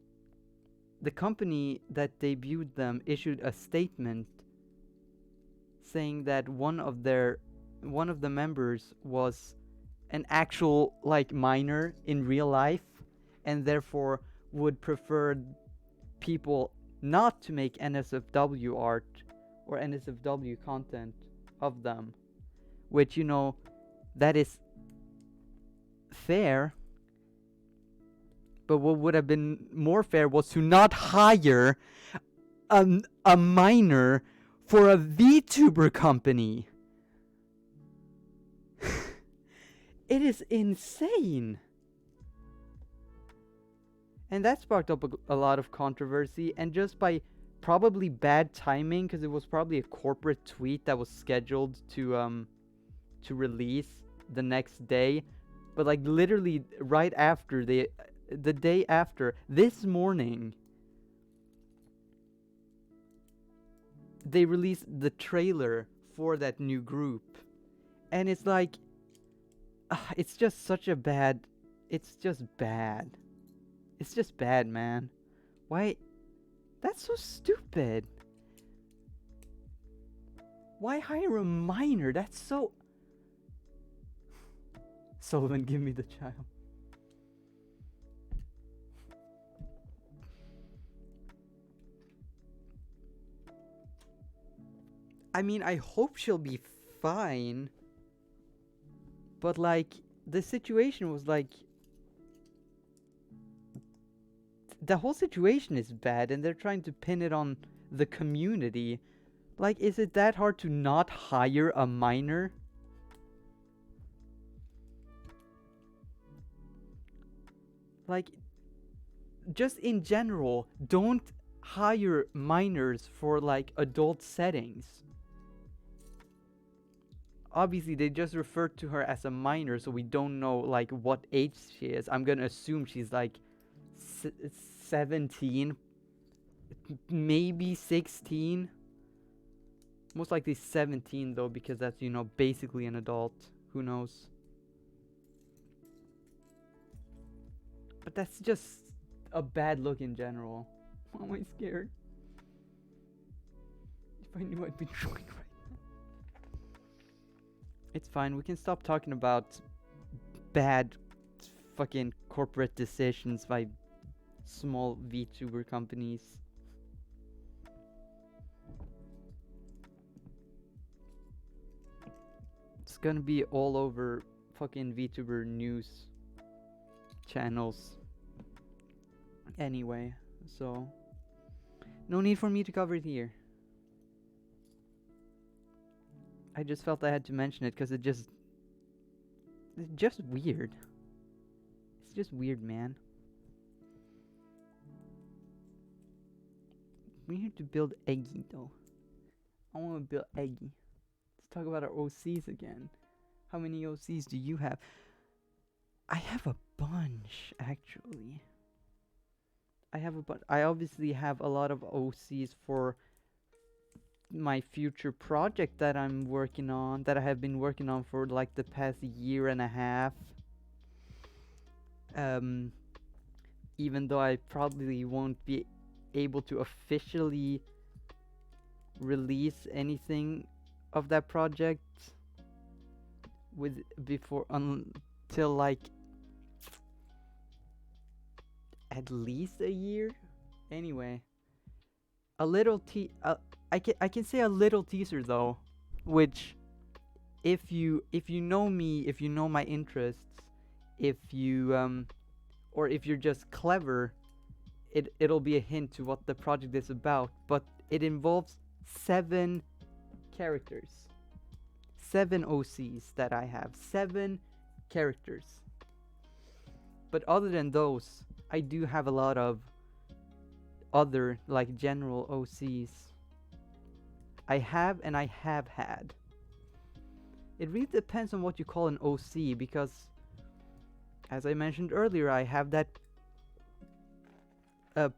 the company that debuted them issued a statement saying that one of the members was an actual like minor in real life, and therefore would prefer people not to make NSFW art or NSFW content of them, which, you know, that is fair. But what would have been more fair was to not hire a minor for a VTuber company. It is insane. And that sparked up a lot of controversy, and just by probably bad timing, because it was probably a corporate tweet that was scheduled to release the next day, but like literally right after the day after, this morning, they released the trailer for that new group, and it's like, it's just such a bad. It's just bad. It's just bad, man. Why? That's so stupid. Why hire a minor? That's so. Sullivan, give me the child. I mean, I hope she'll be fine. But, like, the situation was like. The whole situation is bad, and they're trying to pin it on the community. Like, is it that hard to not hire a minor? Like, just in general, don't hire minors for, like, adult settings. Obviously, they just referred to her as a minor, so we don't know, like, what age she is. I'm gonna assume she's, like, 17, maybe 16. Most likely 17, though, because that's, you know, basically an adult. Who knows? But that's just a bad look in general. Why am I scared? If I knew I'd be drawing right now. It's fine, we can stop talking about bad fucking corporate decisions by small VTuber companies. It's gonna be all over fucking VTuber news channels anyway, so no need for me to cover it here. I just felt I had to mention it because it's just weird. It's just weird, man. We need to build Eggy, though. I want to build Eggy. Let's talk about our OCs again. How many OCs do you have? I have a bunch, actually. I obviously have a lot of OCs for my future project that I'm working on, that I have been working on for like the past year and a half. Even though I probably won't be able to officially release anything of that project until like at least a year. Anyway, a little I can say a little teaser though, which if you know me, if you know my interests, if you or if you're just clever, it'll be a hint to what the project is about. But it involves 7 characters, 7 OCs that I have, 7 characters. But other than those, I do have a lot of other like general OCs. I have and I have had. It really depends on what you call an OC, because as I mentioned earlier, I have that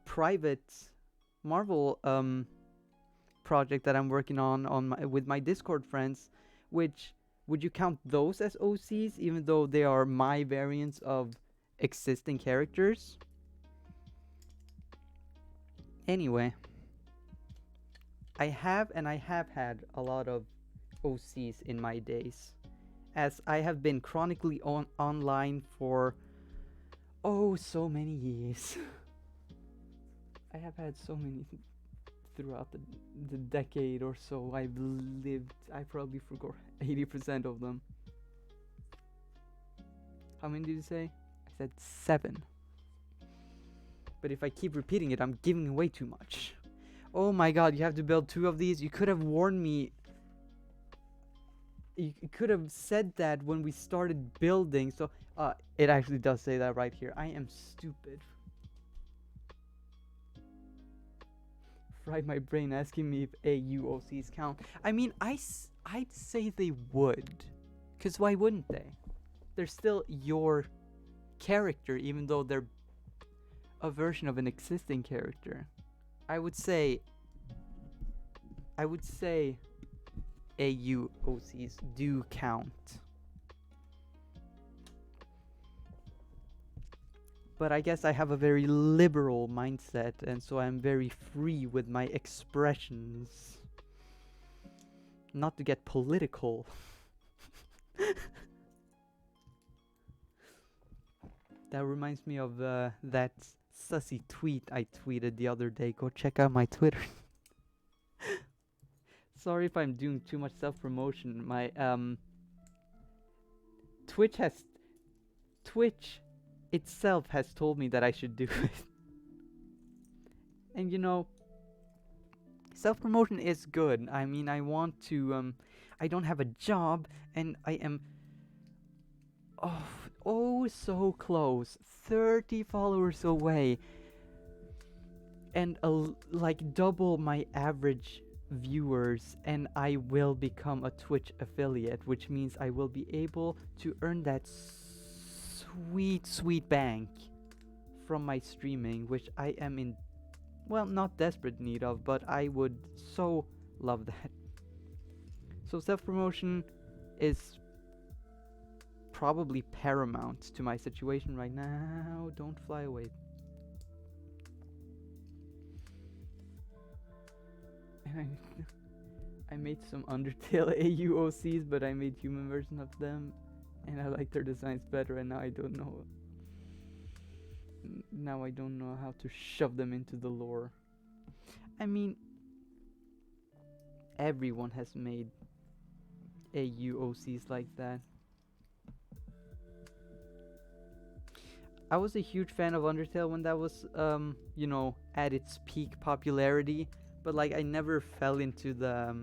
private Marvel project that I'm working on with my Discord friends, which would you count those as OCs even though they are my variants of existing characters? Anyway, I have and I have had a lot of OCs in my days, as I have been chronically online for so many years. I have had so many throughout the decade or so I've lived. I probably forgot 80% of them. How many did you say? I said 7. But if I keep repeating it, I'm giving away too much. Oh my god, you have to build 2 of these? You could have warned me. You could have said that when we started building. So, it actually does say that right here. I am stupid. Fried my brain asking me if AUOCs count. I mean, I'd say they would. Because why wouldn't they? They're still your character, even though they're a version of an existing character. I would say I would say AUOCs do count. But I guess I have a very liberal mindset, and so I'm very free with my expressions. Not to get political. That reminds me of that sussy tweet I tweeted the other day. Go check out my Twitter. Sorry if I'm doing too much self-promotion. My Twitch itself has told me that I should do it. And you know, self-promotion is good. I mean, I want to I don't have a job, and I am oh so close, 30 followers away, and like double my average viewers, and I will become a Twitch affiliate, which means I will be able to earn that sweet bank from my streaming, which I am in, well, not desperate need of, but I would so love that. So self-promotion is probably paramount to my situation right now. Don't fly away. And I made some Undertale AUOCs, but I made human version of them, and I like their designs better, and now I don't know. Now I don't know how to shove them into the lore. I mean, everyone has made AUOCs like that. I was a huge fan of Undertale when that was, you know, at its peak popularity, but like I never fell into the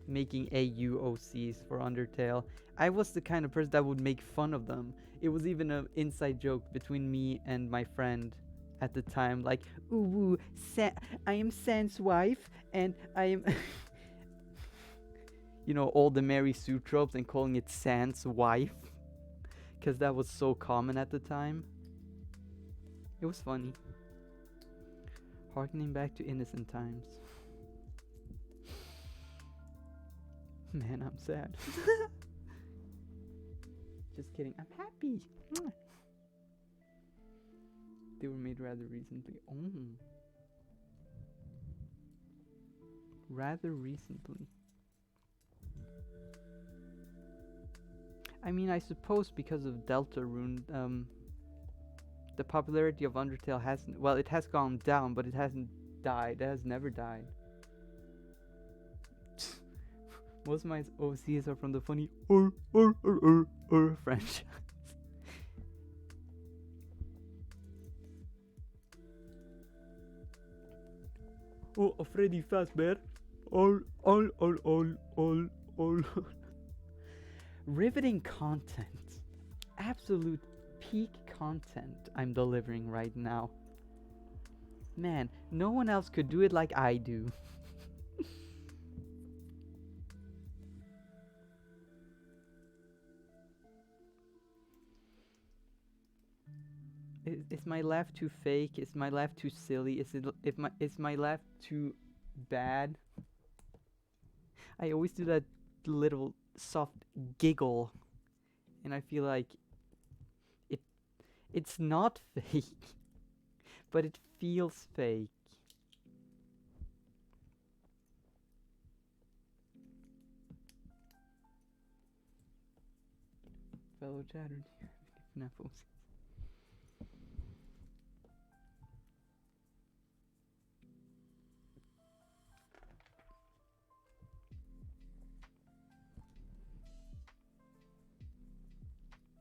making AUOCs for Undertale. I was the kind of person that would make fun of them. It was even an inside joke between me and my friend at the time, like, ooh, I am Sans wife, and I am, you know, all the Mary Sue tropes, and calling it Sans wife, because that was so common at the time. It was funny. Harkening back to innocent times. Man, I'm sad. Just kidding. I'm happy. They were made rather recently. Oh. Rather recently. I mean, I suppose because of Deltarune, the popularity of Undertale hasn't, well, it has gone down, but it hasn't died. It has never died. Most of my OCs are from the funny franchise. Oh, a Freddy Fazbear. All. Riveting content. Absolute peak content I'm delivering right now. Man, no one else could do it like I do. Is my laugh too fake? Is my laugh too silly? Is my laugh too bad? I always do that little soft giggle, and I feel like it's not fake, but it feels fake. Fellow chatter, do you have any FNAF OCs?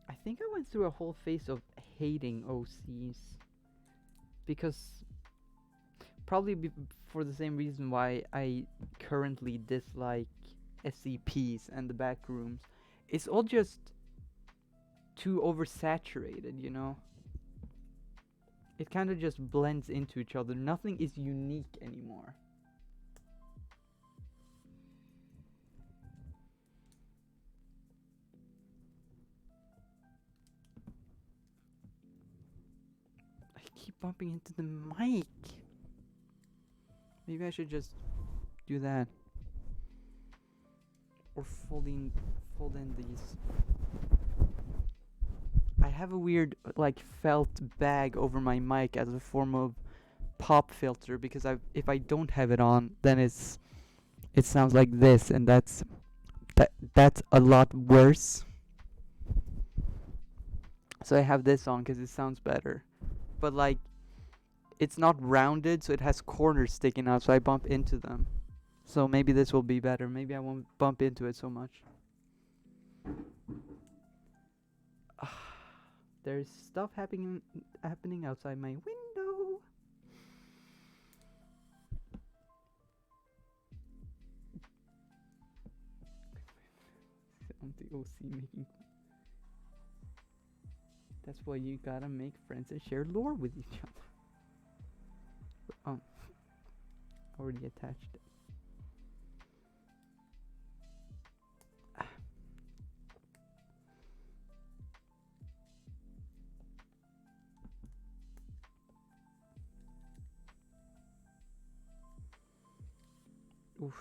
I think I went through a whole phase of hating OCs, because probably for the same reason why I currently dislike SCPs and the back rooms. It's all just too oversaturated, you know? It kind of just blends into each other. Nothing is unique anymore. I keep bumping into the mic. Maybe I should just do that. or fold in these. I have a weird like felt bag over my mic as a form of pop filter because if I don't have it on, then it sounds like this, and that's a lot worse. So I have this on because it sounds better, but like it's not rounded, so it has corners sticking out, so I bump into them. So maybe this will be better. Maybe I won't bump into it so much. There's stuff happening outside my window. I'm the OC making. That's why you gotta make friends and share lore with each other. Already attached it. Oof.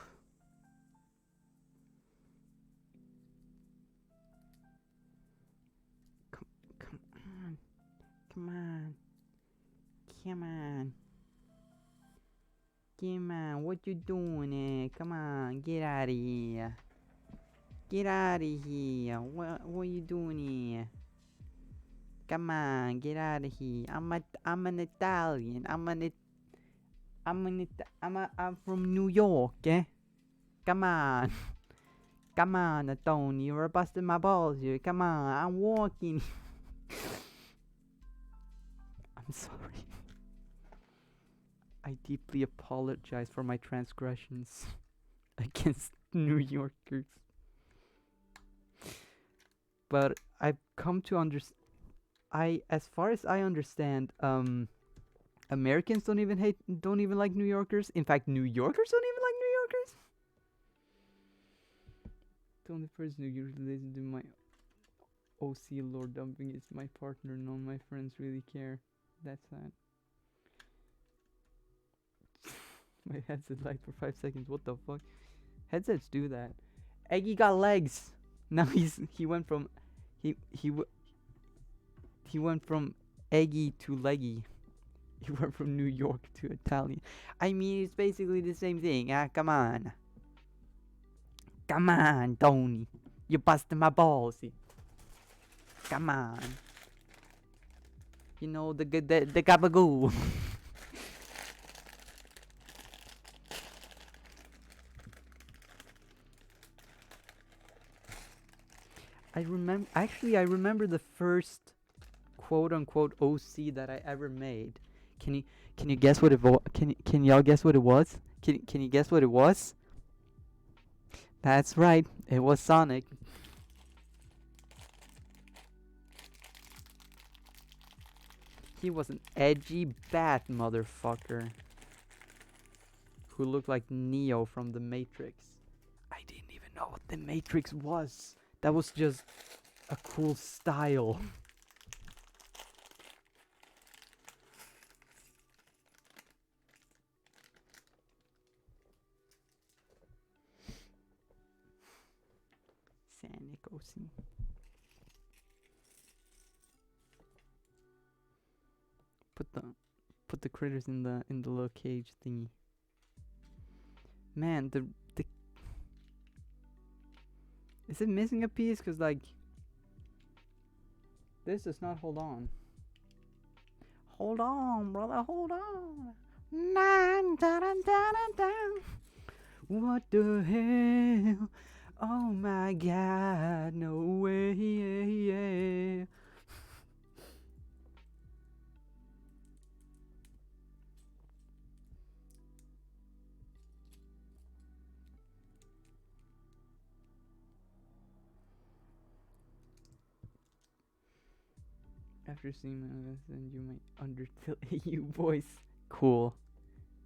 Come on. Come on. Come on. Come on. What you doing? Come on. Get out of here. Get out of here. What you doing here? Come on. Get out of here. I'm an Italian. I'm from New York, eh? Come on. Come on, Tony. You're busting my balls here. Come on. I'm walking. I'm sorry. I deeply apologize for my transgressions against New Yorkers. But I've come to understand. As far as I understand, Americans don't even like New Yorkers. In fact, New Yorkers don't even like New Yorkers. The only person who usually listens to my OC lore dumping is my partner. None of my friends really care. That's sad. My headset light for 5 seconds. What the fuck? Headsets do that. Eggy got legs. Now he went from he went from eggy to leggy. He went from New York to Italian. I mean, it's basically the same thing. Come on. Come on, Tony. You busted my balls. Come on. You know, the gabagoo. I remember the first quote unquote OC that I ever made. Can you guess what it can y'all guess what it was? Can you guess what it was? That's right. It was Sonic. He was an edgy bat motherfucker who looked like Neo from the Matrix. I didn't even know what the Matrix was. That was just a cool style. Sonic OC. Put the critters in the little cage thingy. Man, the is it missing a piece? Cause like this does not hold on. Hold on, brother. Hold on. What the hell? Oh my God! No way. After seeing my lesson, you might Undertale AU voice. Cool.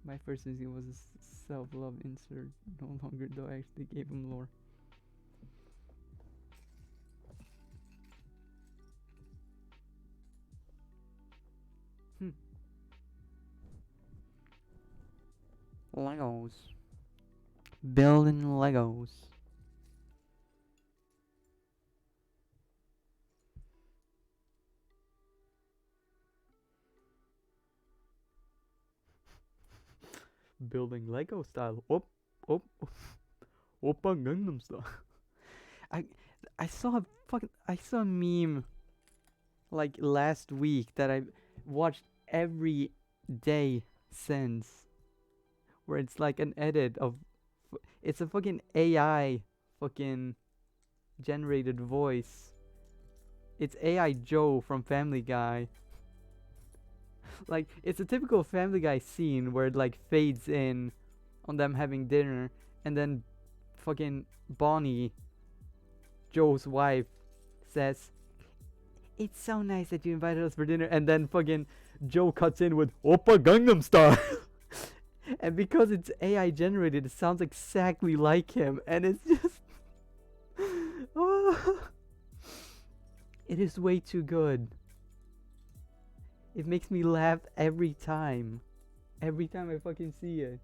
My first instinct was a self-love insert. No longer, though. I actually gave him lore. Legos. Building Legos. building Lego style. Op, op, Oppa Gangnam Style. I I saw a meme like last week that I watched every day since, where it's like an edit of it's a fucking AI fucking generated voice. It's AI Joe from Family Guy. Like it's a typical Family Guy scene where it like fades in on them having dinner, and then fucking Bonnie, Joe's wife, says, "It's so nice that you invited us for dinner," and then fucking Joe cuts in with "Oppa Gangnam Style," and because it's AI generated, it sounds exactly like him, and it's just, oh, it is way too good. It makes me laugh every time. Every time I fucking see it.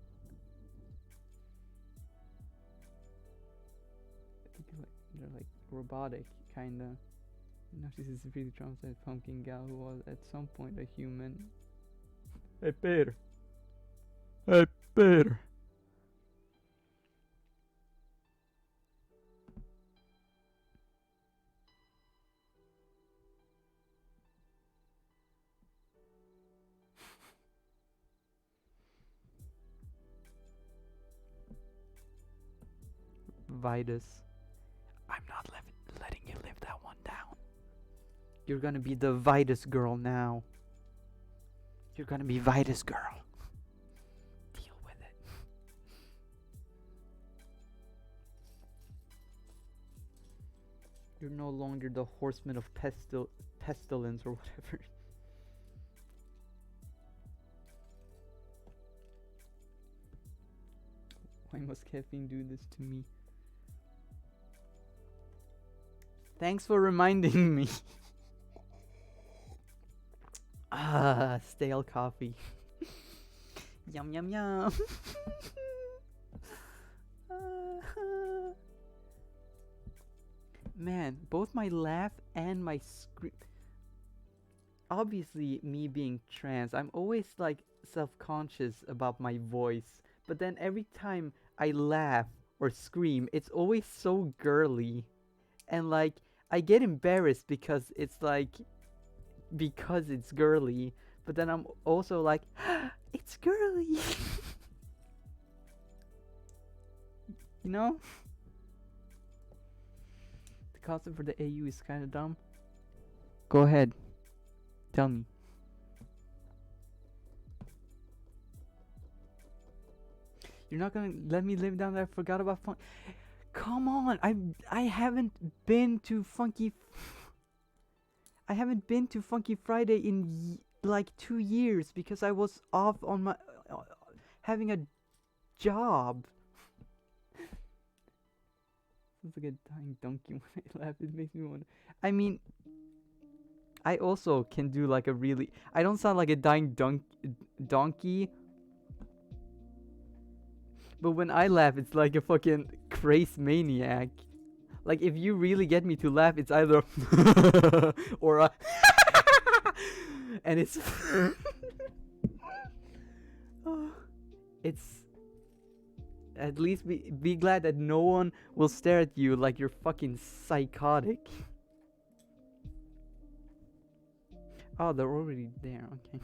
I think they're like robotic, kinda. Now she's a severely traumatized pumpkin gal who was at some point a human. Hey Peter. Hey Peter. Vitus. I'm not letting you live that one down. You're gonna be the Vitus girl now. You're gonna be Vitus girl. Deal with it. You're no longer the horseman of pestilence or whatever. Why must caffeine do this to me? Thanks for reminding me. Stale coffee. Yum yum yum. Man, both my laugh and my scream. Obviously, me being trans, I'm always like self-conscious about my voice. But then every time I laugh or scream, it's always so girly. And like, I get embarrassed because it's girly. But then I'm also like, it's girly. You know? The concept for the AU is kind of dumb. Go ahead. Tell me. You're not gonna let me live down there? I forgot about fun. Come on, I haven't been to Funky. I haven't been to Funky Friday in like 2 years because I was off on my having a job. Sounds like a dying donkey when I laugh. It makes me wonder. I mean, I also can do like a really. I don't sound like a dying donkey. But when I laugh, it's like a fucking crazy maniac. Like if you really get me to laugh, it's either or a and it's it's at least be glad that no one will stare at you like you're fucking psychotic. Oh, they're already there. Okay.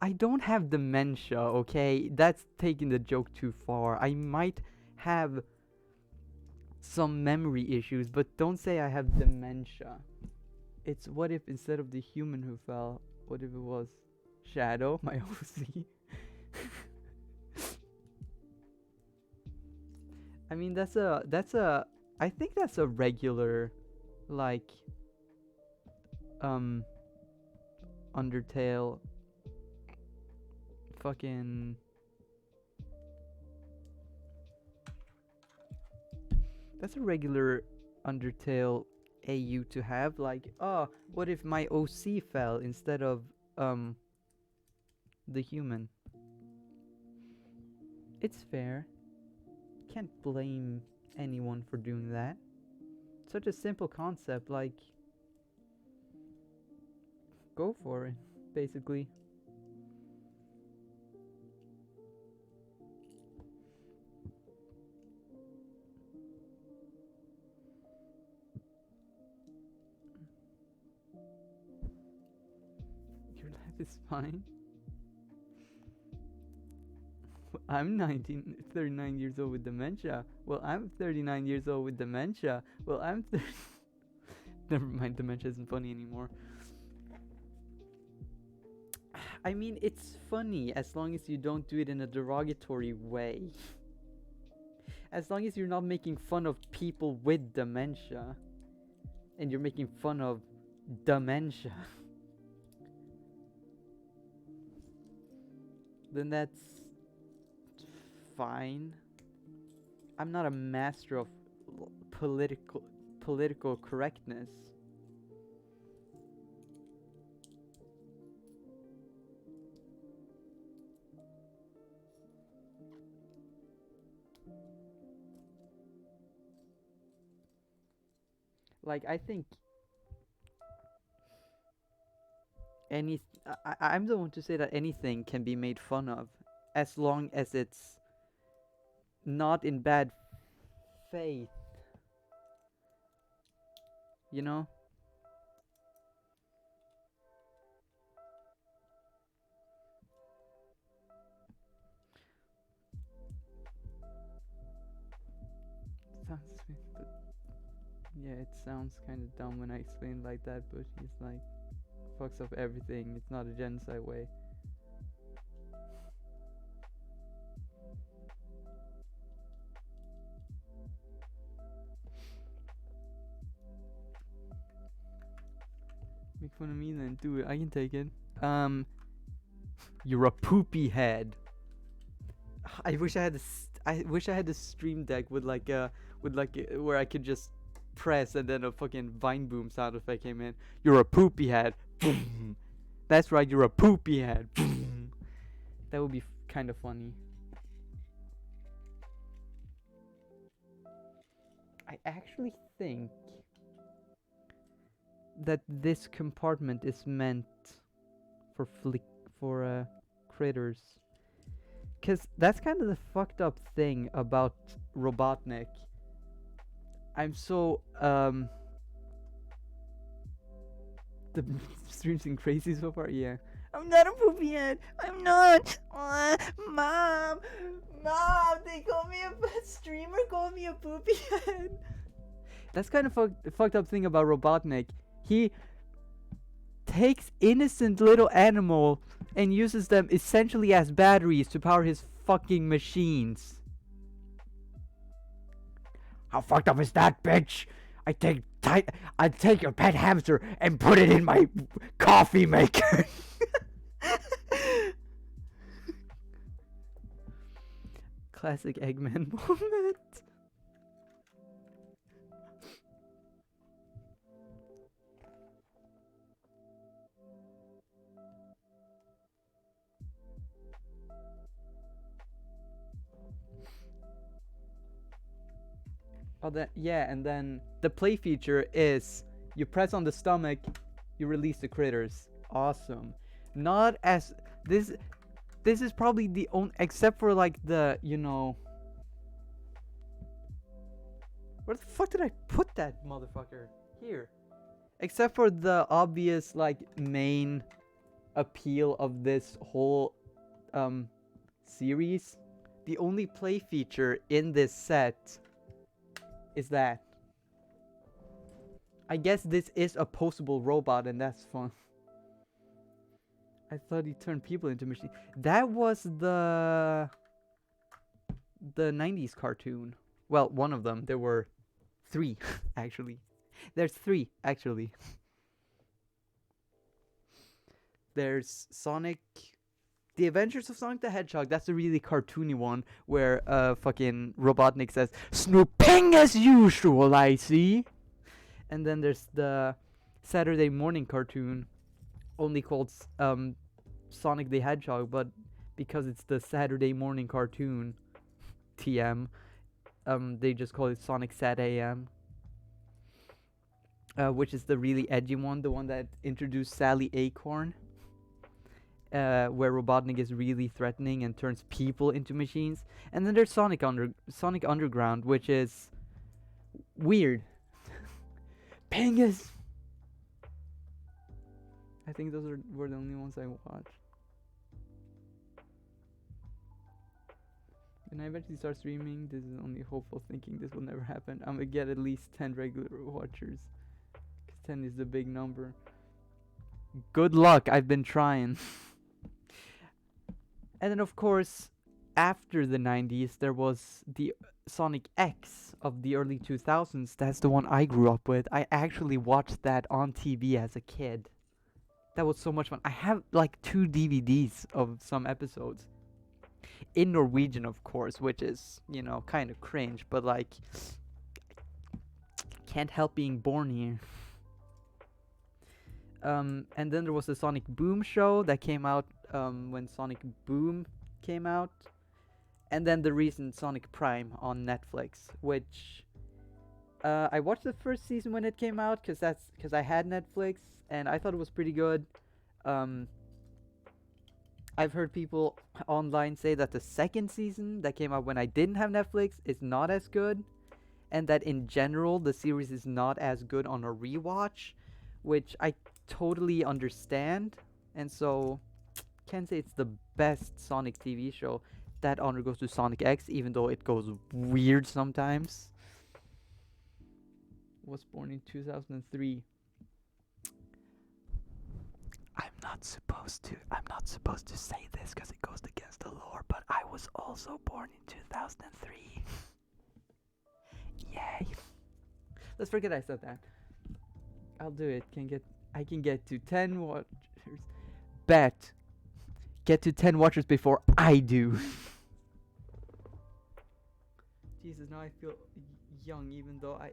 I don't have dementia, okay? That's taking the joke too far. I might have some memory issues, but don't say I have dementia. It's what if instead of the human who fell, what if it was Shadow, my OC? I mean, I think that's a regular, like, Undertale fucking that's a regular Undertale AU to have, like, oh, what if my OC fell instead of the human? It's fair. Can't blame anyone for doing that. such a simple concept. Like, go for it, basically. Your life is fine. I'm 39 years old with dementia. Well, I'm 39 years old with dementia. Well, I'm Never mind, dementia isn't funny anymore. I mean, it's funny as long as you don't do it in a derogatory way. As long as you're not making fun of people with dementia. And you're making fun of dementia. Then that's fine. I'm not a master of political correctness. Like, I think I'm the one to say that anything can be made fun of as long as it's not in bad faith. You know? Sounds sweet, but yeah, it sounds kind of dumb when I explain it like that, but he's like, fucks up everything. It's not a genocide way. Make fun of me then, do it. I can take it. You're a poopy head. I wish I had I wish I had a stream deck with like where I could just press and then a fucking Vine Boom sound effect came in. You're a poopy head. That's right, you're a poopy head. That would be kind of funny. I actually think that this compartment is meant for critters. Cause that's kind of the fucked up thing about Robotnik. I'm so the stream's been crazy so far. Yeah, I'm not a poopy head. I'm not. Mom, they call me a streamer. Call me a poopy head. That's kind of fucked up thing about Robotnik. He takes innocent little animal and uses them essentially as batteries to power his fucking machines. How fucked up is that, bitch? I take your pet hamster and put it in my coffee maker. Classic Eggman moment. Oh, yeah, and then the play feature is you press on the stomach, you release the critters. Awesome. Not as this is probably the only, except for like the, you know, where the fuck did I put that motherfucker? Here. Except for the obvious like main appeal of this whole series, the only play feature in this set is that. I guess this is a postable robot and that's fun. I thought he turned people into machines. That was the 90s cartoon. Well, one of them. There were 3 actually. There's 3 actually. There's Sonic, The Adventures of Sonic the Hedgehog. That's a really cartoony one where fucking Robotnik says, "Snooping as usual, I see." And then there's the Saturday morning cartoon, only called Sonic the Hedgehog, but because it's the Saturday morning cartoon, TM, they just call it Sonic Sat AM. which is the really edgy one, the one that introduced Sally Acorn, where Robotnik is really threatening and turns people into machines. And then there's Sonic Underground, which is weird. Pangus! I think those were the only ones I watched. When I eventually start streaming, this is only hopeful thinking this will never happen. I'm gonna get at least 10 regular watchers. 'Cause 10 is the big number. Good luck, I've been trying. And then of course, after the 90s, there was the Sonic X of the early 2000s. That's the one I grew up with. I actually watched that on TV as a kid. That was so much fun. I have like 2 DVDs of some episodes. In Norwegian, of course, which is, you know, kind of cringe, but like, can't help being born here. And then there was the Sonic Boom show that came out when Sonic Boom came out. And then the recent Sonic Prime on Netflix, which I watched the first season when it came out because I had Netflix and I thought it was pretty good. I've heard people online say that the second season that came out when I didn't have Netflix is not as good, and that in general the series is not as good on a rewatch, which I totally understand, and so can't say it's the best Sonic TV show. That honor goes to Sonic X, even though it goes weird sometimes. Was born in 2003. I'm not supposed to say this because it goes against the lore, but I was also born in 2003. Yay. Let's forget I said that. I'll do it. I can get to 10 watchers. Bet. Get to 10 watchers before I do. Jesus, now I feel young even though I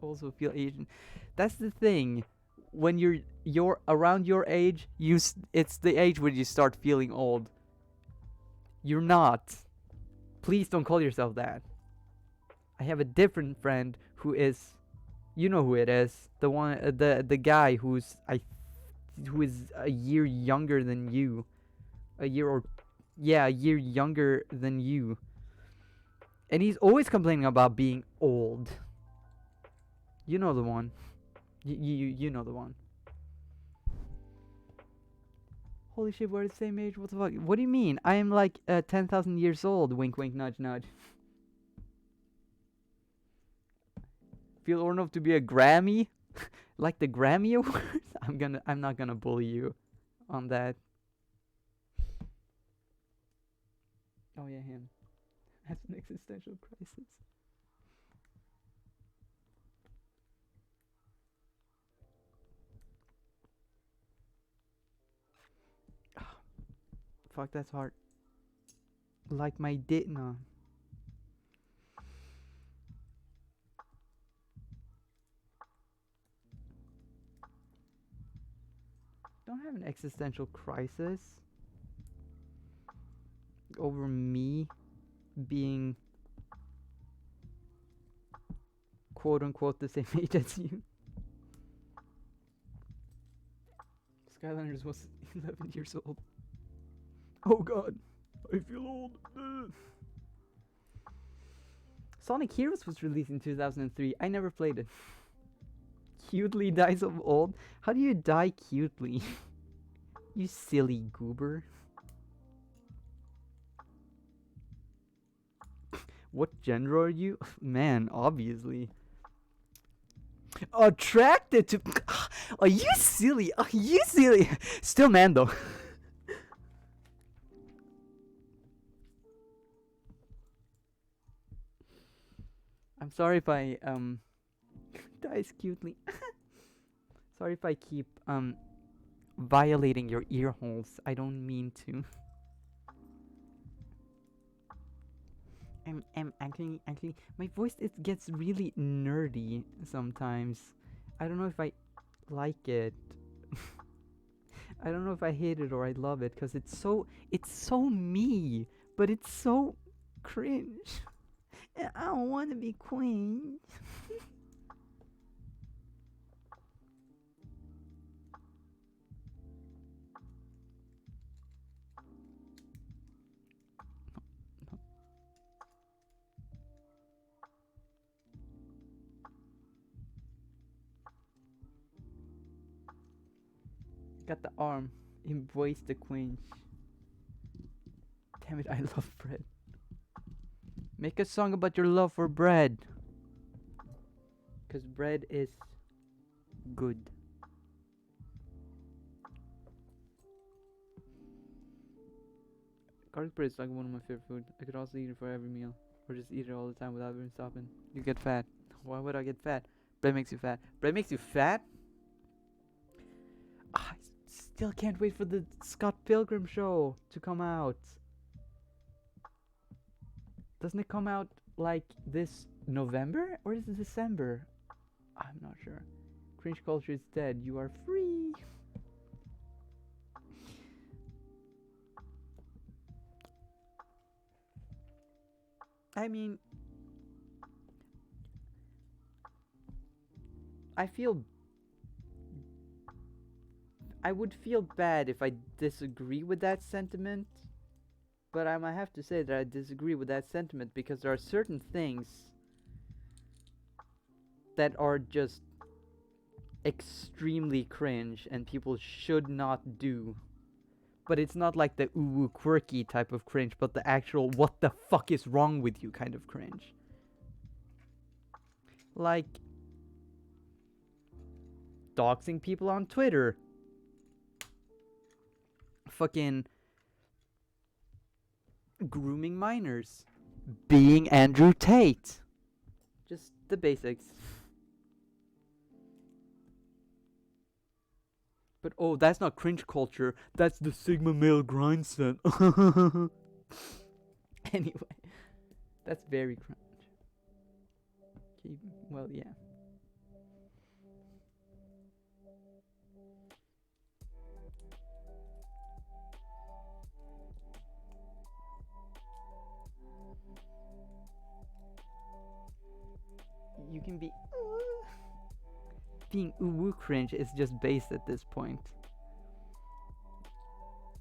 also feel Asian. That's the thing. When you're around your age, it's the age when you start feeling old. You're not. Please don't call yourself that. I have a different friend who is, you know who it is, the one, the guy who is a year younger than you, a year younger than you, and he's always complaining about being old. You know the one. You know the one. Holy shit, we're the same age. What the fuck? What do you mean? I am like 10,000 years old. Wink, wink, nudge, nudge. Feel old enough to be a Grammy? Like the Grammy Awards? I'm not gonna bully you on that. Oh yeah, him. That's an existential crisis. Fuck, that's hard. Like my dick, no. Don't have an existential crisis over me being quote unquote the same age as you. Skylanders was 11 years old. Oh god, I feel old. Sonic Heroes was released in 2003. I never played it. Cutely dies of old? How do you die cutely? You silly goober. What gender are you? Man, obviously. Attracted to... Are you silly? Are you silly? Still man though. I'm sorry if I dies cutely. Sorry if I keep violating your ear holes. I don't mean to. Actually my voice, it gets really nerdy sometimes. I don't know if I like it. I don't know if I hate it or I love it because it's so me, but it's so cringe. I don't want to be queen. Got the arm. Embrace the quench. Damn it, I love bread. Make a song about your love for bread. Because bread is good. Garlic bread is like one of my favorite food. I could also eat it for every meal. Or just eat it all the time without even stopping. You get fat. Why would I get fat? Bread makes you fat. Bread makes you fat? I still can't wait for the Scott Pilgrim show to come out. Doesn't it come out like this November? Or is it December? I'm not sure. Cringe culture is dead. You are free. I mean, I would feel bad if I disagree with that sentiment, but I might have to say that I disagree with that sentiment because there are certain things that are just extremely cringe and people should not do. But it's not like the ooh quirky type of cringe, but the actual what the fuck is wrong with you kind of cringe. Like doxing people on Twitter. Fucking grooming minors. Being Andrew Tate. Just the basics. But oh, that's not cringe culture. That's the Sigma male grind set. Anyway, that's very cringe. Okay, well, yeah. You can be being uwu cringe is just base at this point.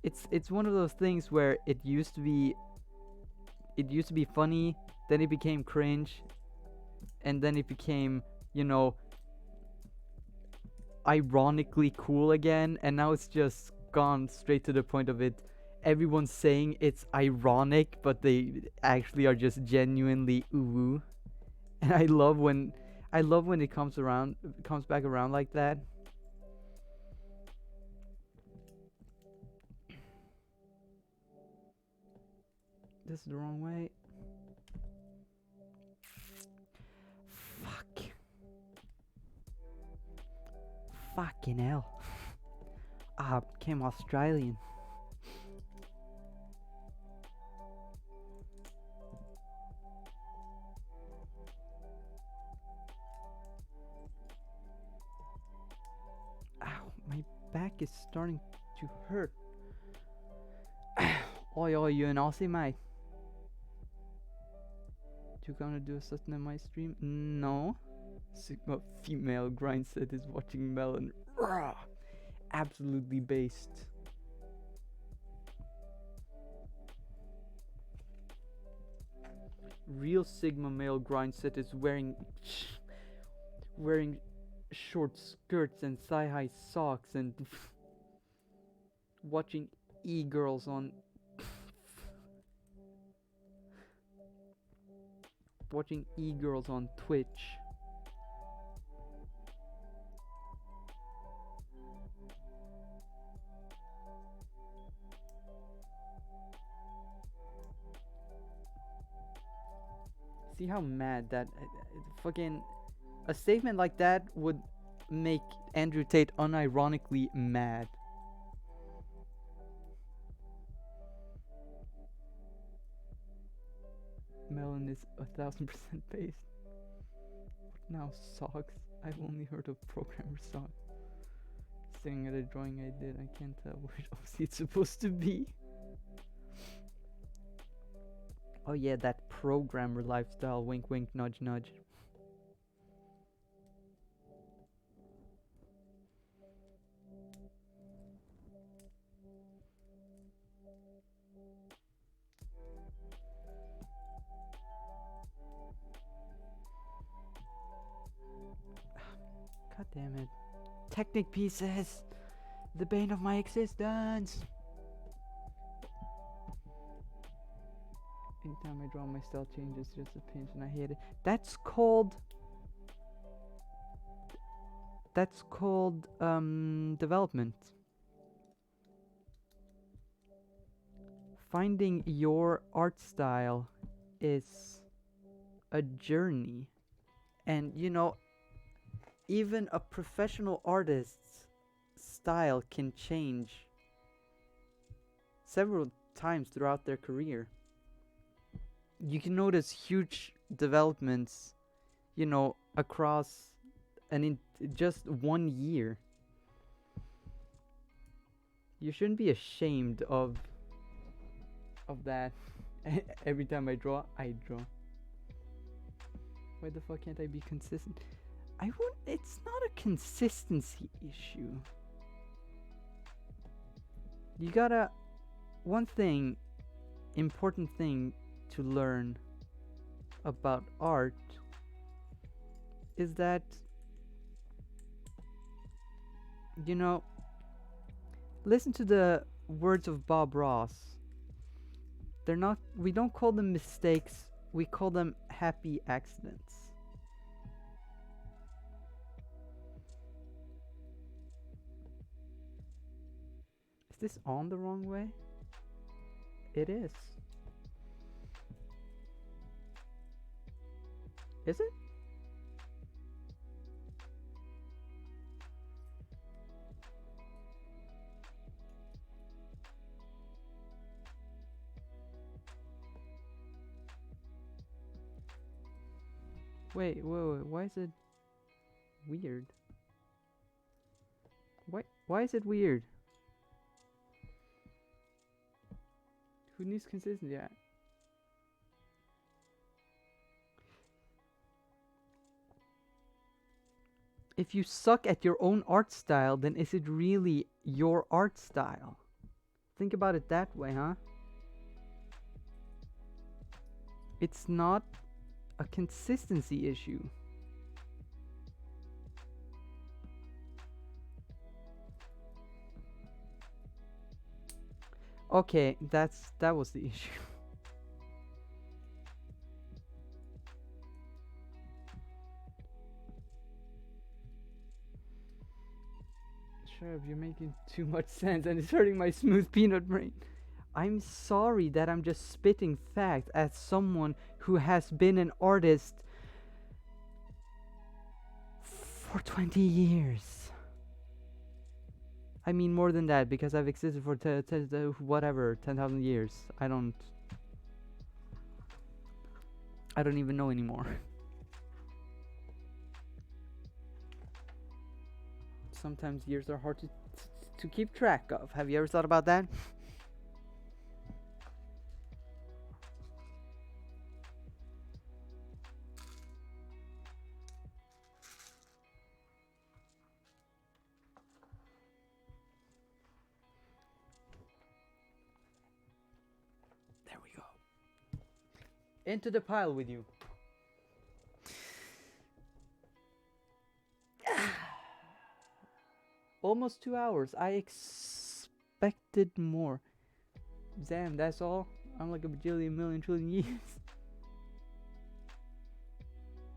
It's one of those things where it used to be funny, then it became cringe, and then it became, you know, ironically cool again, and now it's just gone straight to the point of it. Everyone's saying it's ironic, but they actually are just genuinely uwu. And I love when it comes back around like that. This is the wrong way. Fuck. Fucking hell. Ah, became Australian. Ow, my back is starting to hurt. Oi, you an Aussie, mate? You gonna do something in my stream? No. Sigma female grindset is watching Melon. Rah! Absolutely based. Real Sigma male grindset is wearing short skirts and thigh-high socks and watching e-girls on Twitch. See how mad that fucking a statement like that would make Andrew Tate unironically mad. Melon is 1000% based. Now socks. I've only heard of programmer socks. Staring at a drawing I did, I can't tell which obviously it's supposed to be. Oh yeah, that programmer lifestyle. Wink wink, nudge nudge. God damn it. Technic pieces! The bane of my existence. Anytime I draw, my style changes just a pinch, and I hate it. That's called development. Finding your art style is a journey, and you know, even a professional artist's style can change several times throughout their career. You can notice huge developments, you know, across and in just 1 year. You shouldn't be ashamed of that. Every time I draw. Why the fuck can't I be consistent? It's not a consistency issue. You gotta, one thing, important thing to learn about art is that, you know, listen to the words of Bob Ross. We don't call them mistakes, we call them happy accidents. Is this on the wrong way? It is. Is it? Wait, why is it weird? Why is it weird? Who needs consistency? Yeah. If you suck at your own art style, then is it really your art style? Think about it that way, huh? It's not a consistency issue. Okay, that was the issue. Shut up, you're making too much sense and it's hurting my smooth peanut brain. I'm sorry that I'm just spitting facts as someone who has been an artist for 20 years. I mean more than that, because I've existed for 10,000 years. I don't even know anymore. Sometimes years are hard to keep track of. Have you ever thought about that? There we go. Into the pile with you. Almost 2 hours. I expected more. Damn, that's all? I'm like a bajillion million trillion years.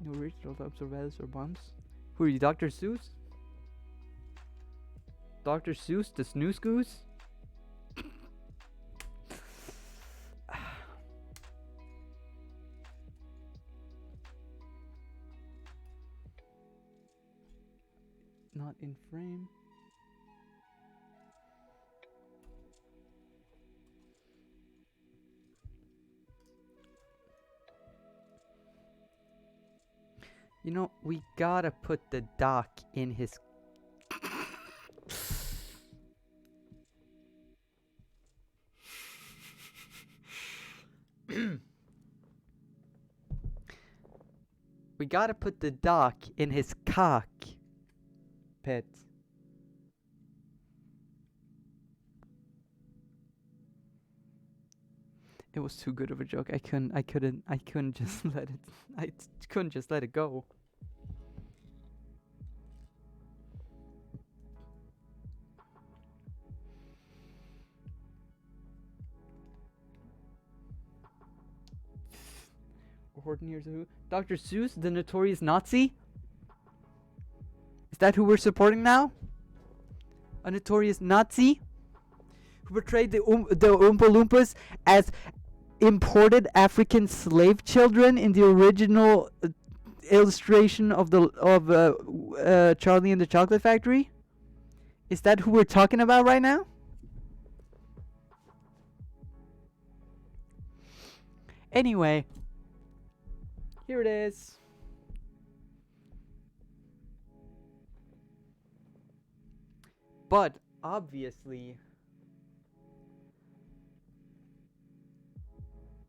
No original types of Alice or bumps. Who are you, Dr. Seuss? Dr. Seuss, the snooze goose? Not in frame. You know, we gotta put the doc in his... We gotta put the doc in his cock pit. It was too good of a joke. I couldn't just let it. I couldn't just let it go. Horton here's who? Dr. Seuss, the notorious Nazi? Is that who we're supporting now? A notorious Nazi who portrayed the Oompa Loompas as imported African slave children in the original illustration of Charlie and the Chocolate Factory? Is that who we're talking about right now? Anyway, here it is. But obviously,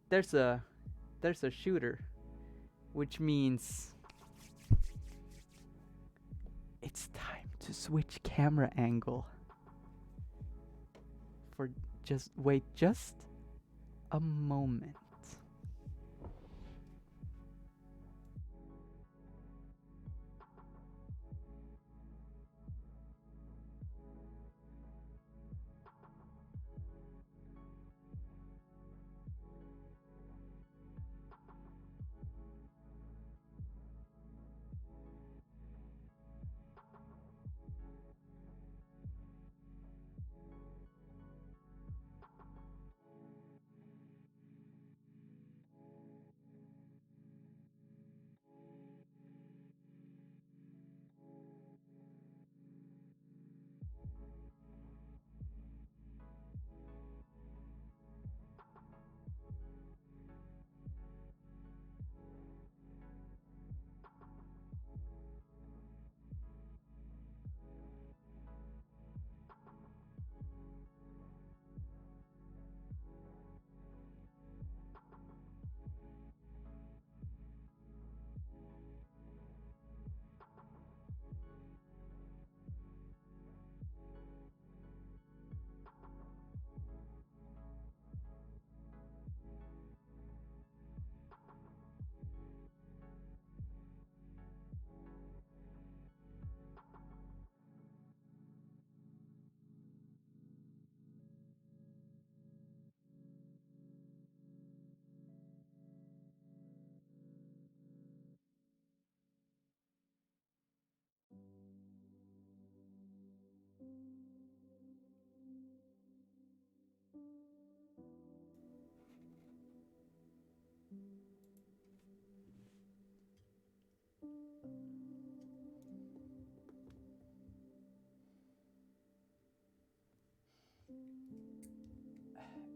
there's a shooter, which means it's time to switch camera angle. For just a moment.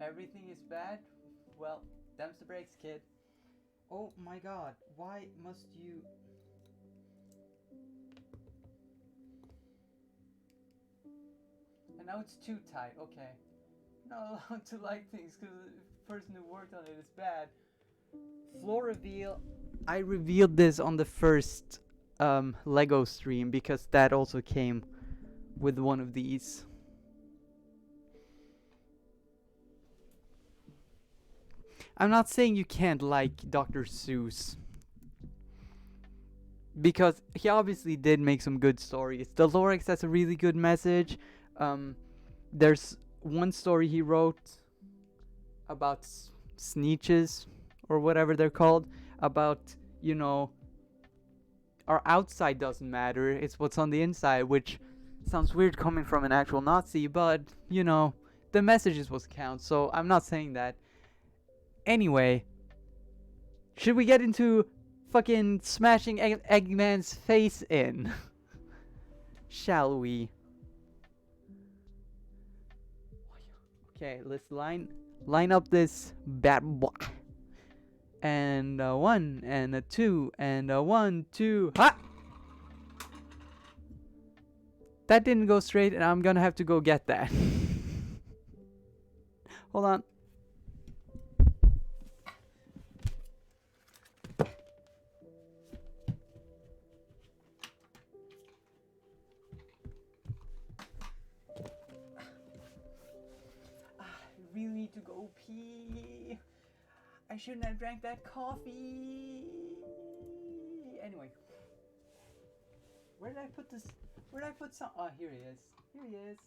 Everything is bad? Well, them's the breaks, kid. Oh my god, why must you... And now it's too tight, okay. Not allowed to like things because the person who worked on it is bad. Floor reveal. I revealed this on the first Lego stream because that also came with one of these. I'm not saying you can't like Dr. Seuss, because he obviously did make some good stories. The Lorax has a really good message. There's one story he wrote about Sneetches, or whatever they're called, about, you know, our outside doesn't matter, it's what's on the inside, which sounds weird coming from an actual Nazi, but, you know, the message is what counts, so I'm not saying that. Anyway, should we get into fucking smashing Eggman's face in? Shall we? Okay, let's line up this bad boy. And a 1, and a 2, and a 1, 2, ha! That didn't go straight, and I'm gonna have to go get that. Hold on. I really need to go pee. I shouldn't have drank that coffee. Anyway. Where did I put this? Where did I put some? Oh, here he is. Here he is.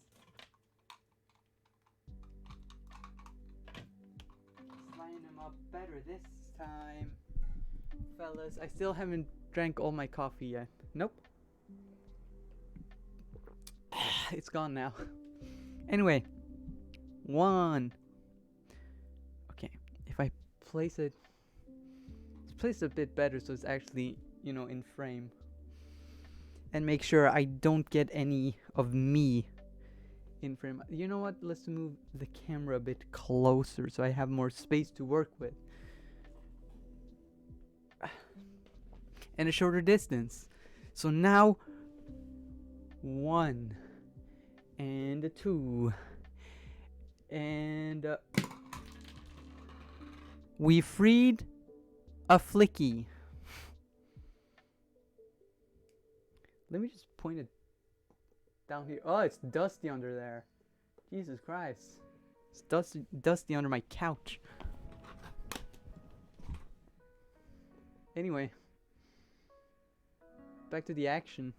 Let's line him up better this time. Fellas, I still haven't drank all my coffee yet. Nope. It's gone now. Anyway, 1. Okay, if I place it, let's place it a bit better so it's actually, you know, in frame. And make sure I don't get any of me in frame. You know what? Let's move the camera a bit closer so I have more space to work with. And a shorter distance. So now 1 and 2 and we freed a flicky. Let me just point it down here. Oh, it's dusty under there. Jesus Christ. It's dusty under my couch. Anyway, back to the action.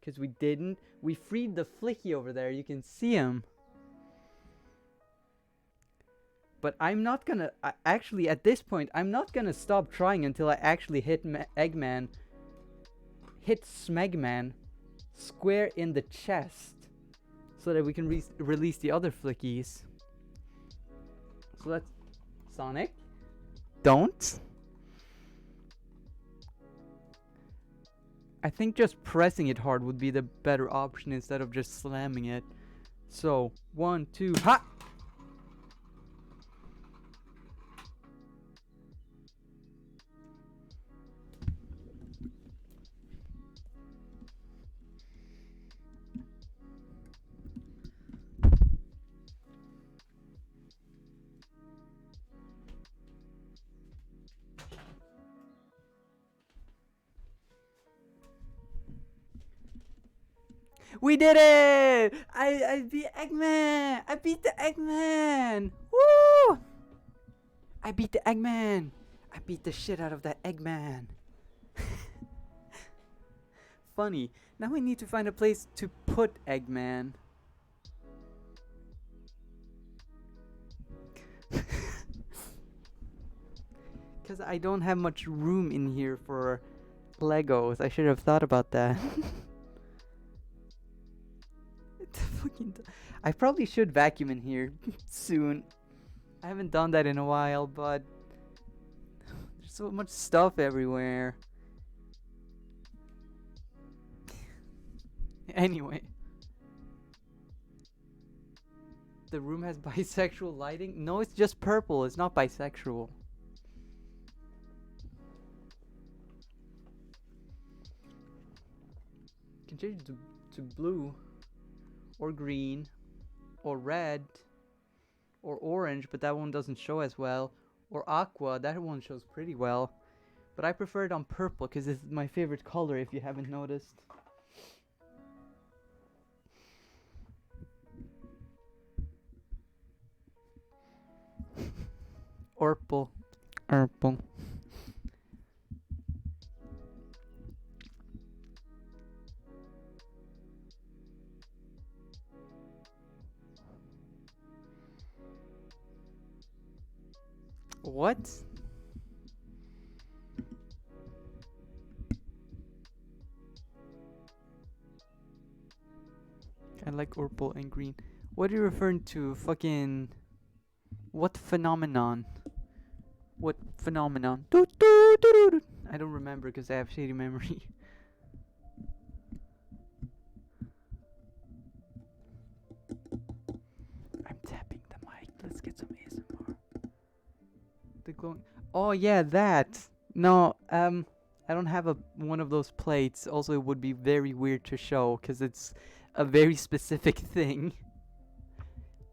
Because we freed the flicky over there. You can see him. But I'm not gonna, actually at this point, I'm not gonna stop trying until I actually hit Eggman. Hit Smegman square in the chest. So that we can release the other flickies. So let's, Sonic, don't. I think just pressing it hard would be the better option instead of just slamming it. So, 1, 2, ha! We did it! I beat Eggman! I beat the Eggman! Woo! I beat the Eggman! I beat the shit out of that Eggman. Funny. Now we need to find a place to put Eggman. Because I don't have much room in here for Legos. I should have thought about that. I probably should vacuum in here soon. I haven't done that in a while, but there's so much stuff everywhere. Anyway. The room has bisexual lighting? No, it's just purple. It's not bisexual. You can change it to blue. Or green, or red, or orange, but that one doesn't show as well. Or aqua, that one shows pretty well. But I prefer it on purple, because this is my favorite color, if you haven't noticed. Purple. Purple. What? I like purple and green. What are you referring to? Fucking... What phenomenon? What phenomenon? I don't remember because I have shady memory. I'm tapping the mic. Let's get some ASMR. The glowing... Oh yeah, that. No, I don't have one of those plates. Also, it would be very weird to show because it's a very specific thing.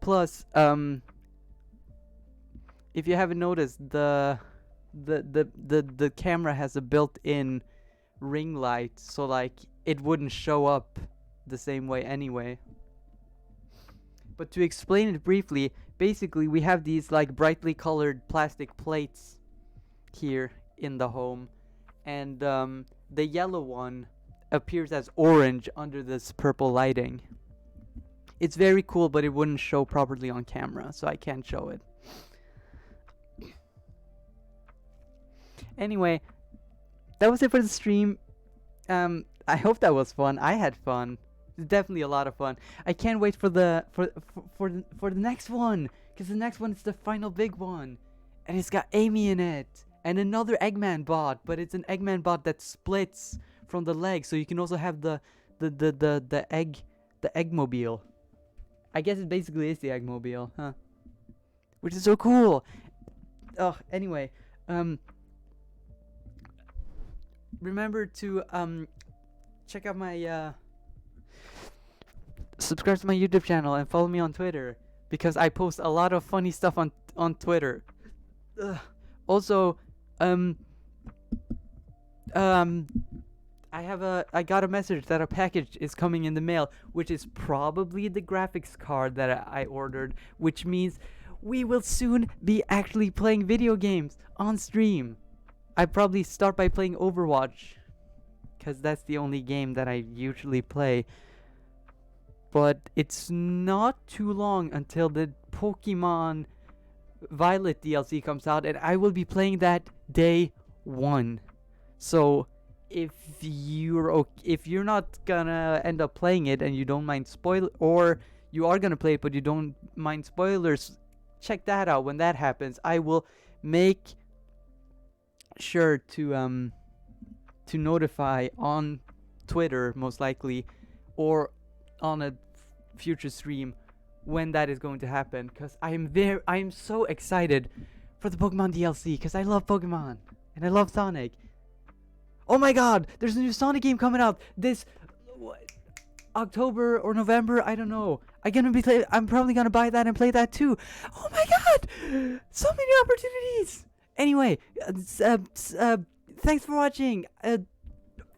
Plus, if you haven't noticed, the camera has a built-in ring light, so like it wouldn't show up the same way anyway. But to explain it briefly, basically we have these like brightly colored plastic plates here in the home, and the yellow one appears as orange under this purple lighting. It's very cool, but it wouldn't show properly on camera, so I can't show it. Anyway, that was it for the stream. I hope that was fun. I had fun. It's definitely a lot of fun. I can't wait for the next one, because the next one is the final big one, and it's got Amy in it and another Eggman bot, but it's an Eggman bot that splits from the leg, so you can also have the Eggmobile. I guess it basically is the Eggmobile, huh? Which is so cool. Oh, anyway, remember to check out my subscribe to my YouTube channel and follow me on Twitter, because I post a lot of funny stuff on Twitter. Also, I got a message that a package is coming in the mail, which is probably the graphics card that I ordered, which means we will soon be actually playing video games on stream. I probably start by playing Overwatch, because that's the only game that I usually play. But it's not too long until the Pokemon Violet DLC comes out, and I will be playing that day one. So if you're not gonna end up playing it and you don't mind or you are gonna play it but you don't mind spoilers, check that out when that happens. I will make sure to notify on Twitter, most likely, or on a future stream when that is going to happen, because I am so excited for the Pokemon DLC, because I love Pokemon and I love Sonic. Oh my god, there's a new Sonic game coming out this October or November, I don't know. I'm probably gonna buy that and play that too. Oh my god, so many opportunities. Anyway, thanks for watching.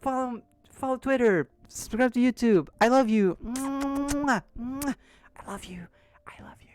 Follow Twitter, subscribe to YouTube. I love you. I love you. I love you.